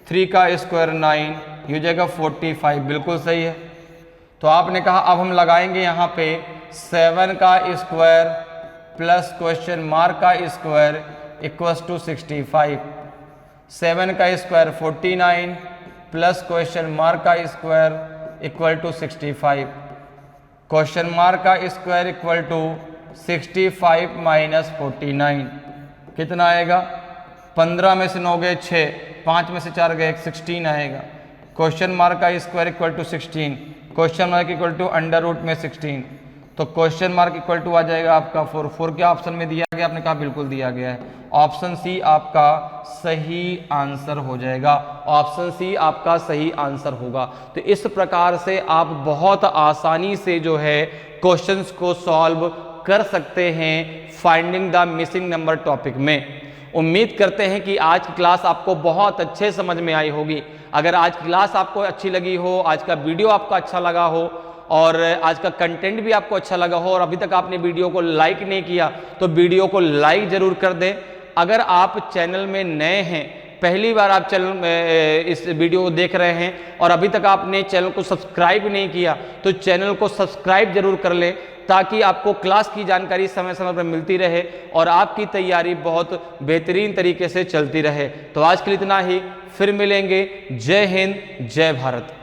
3 का स्क्वायर 9, ये हो जाएगा 45, बिल्कुल सही है। तो आपने कहा अब हम लगाएंगे यहाँ पे 7 का स्क्वायर प्लस क्वेश्चन मार्क का स्क्वायर इक्वल्स टू 65, 7 का स्क्वायर 49 प्लस क्वेश्चन मार्क का square equal to 65, question mark का स्क्वायर इक्वल टू 65 माइनस 49 कितना आएगा, 15 में से 9 गए 6, 5 में से 4 गए 16 आएगा। क्वेश्चन मार्क का square equal to 16, question mark equal to under root में 16, तो क्वेश्चन मार्क इक्वल टू आ जाएगा आपका 4। 4 क्या ऑप्शन में दिया गया, आपने कहा बिल्कुल दिया गया है। ऑप्शन सी आपका सही आंसर हो जाएगा, ऑप्शन सी आपका सही आंसर होगा। तो इस प्रकार से आप बहुत आसानी से जो है क्वेश्चंस को सॉल्व कर सकते हैं finding the missing number topic में। उम्मीद करते हैं कि आज की क्लास आपको बहुत अच्छे समझ में आई होगी। अगर आज की क्लास आपको अच्छी लगी हो, आज का वीडियो आपको अच्छा लगा हो और आज का कंटेंट भी आपको अच्छा लगा हो और अभी तक आपने वीडियो को लाइक नहीं किया तो वीडियो को लाइक जरूर कर दें। अगर आप चैनल में नए हैं, पहली बार आप चैनल में इस वीडियो को देख रहे हैं और अभी तक आपने चैनल को सब्सक्राइब नहीं किया तो चैनल को सब्सक्राइब जरूर कर लें ताकि आपको क्लास की जानकारी समय समय पर मिलती रहे और आपकी तैयारी बहुत बेहतरीन तरीके से चलती रहे। तो आज के लिए इतना ही। फिर मिलेंगे। जय हिंद, जय भारत।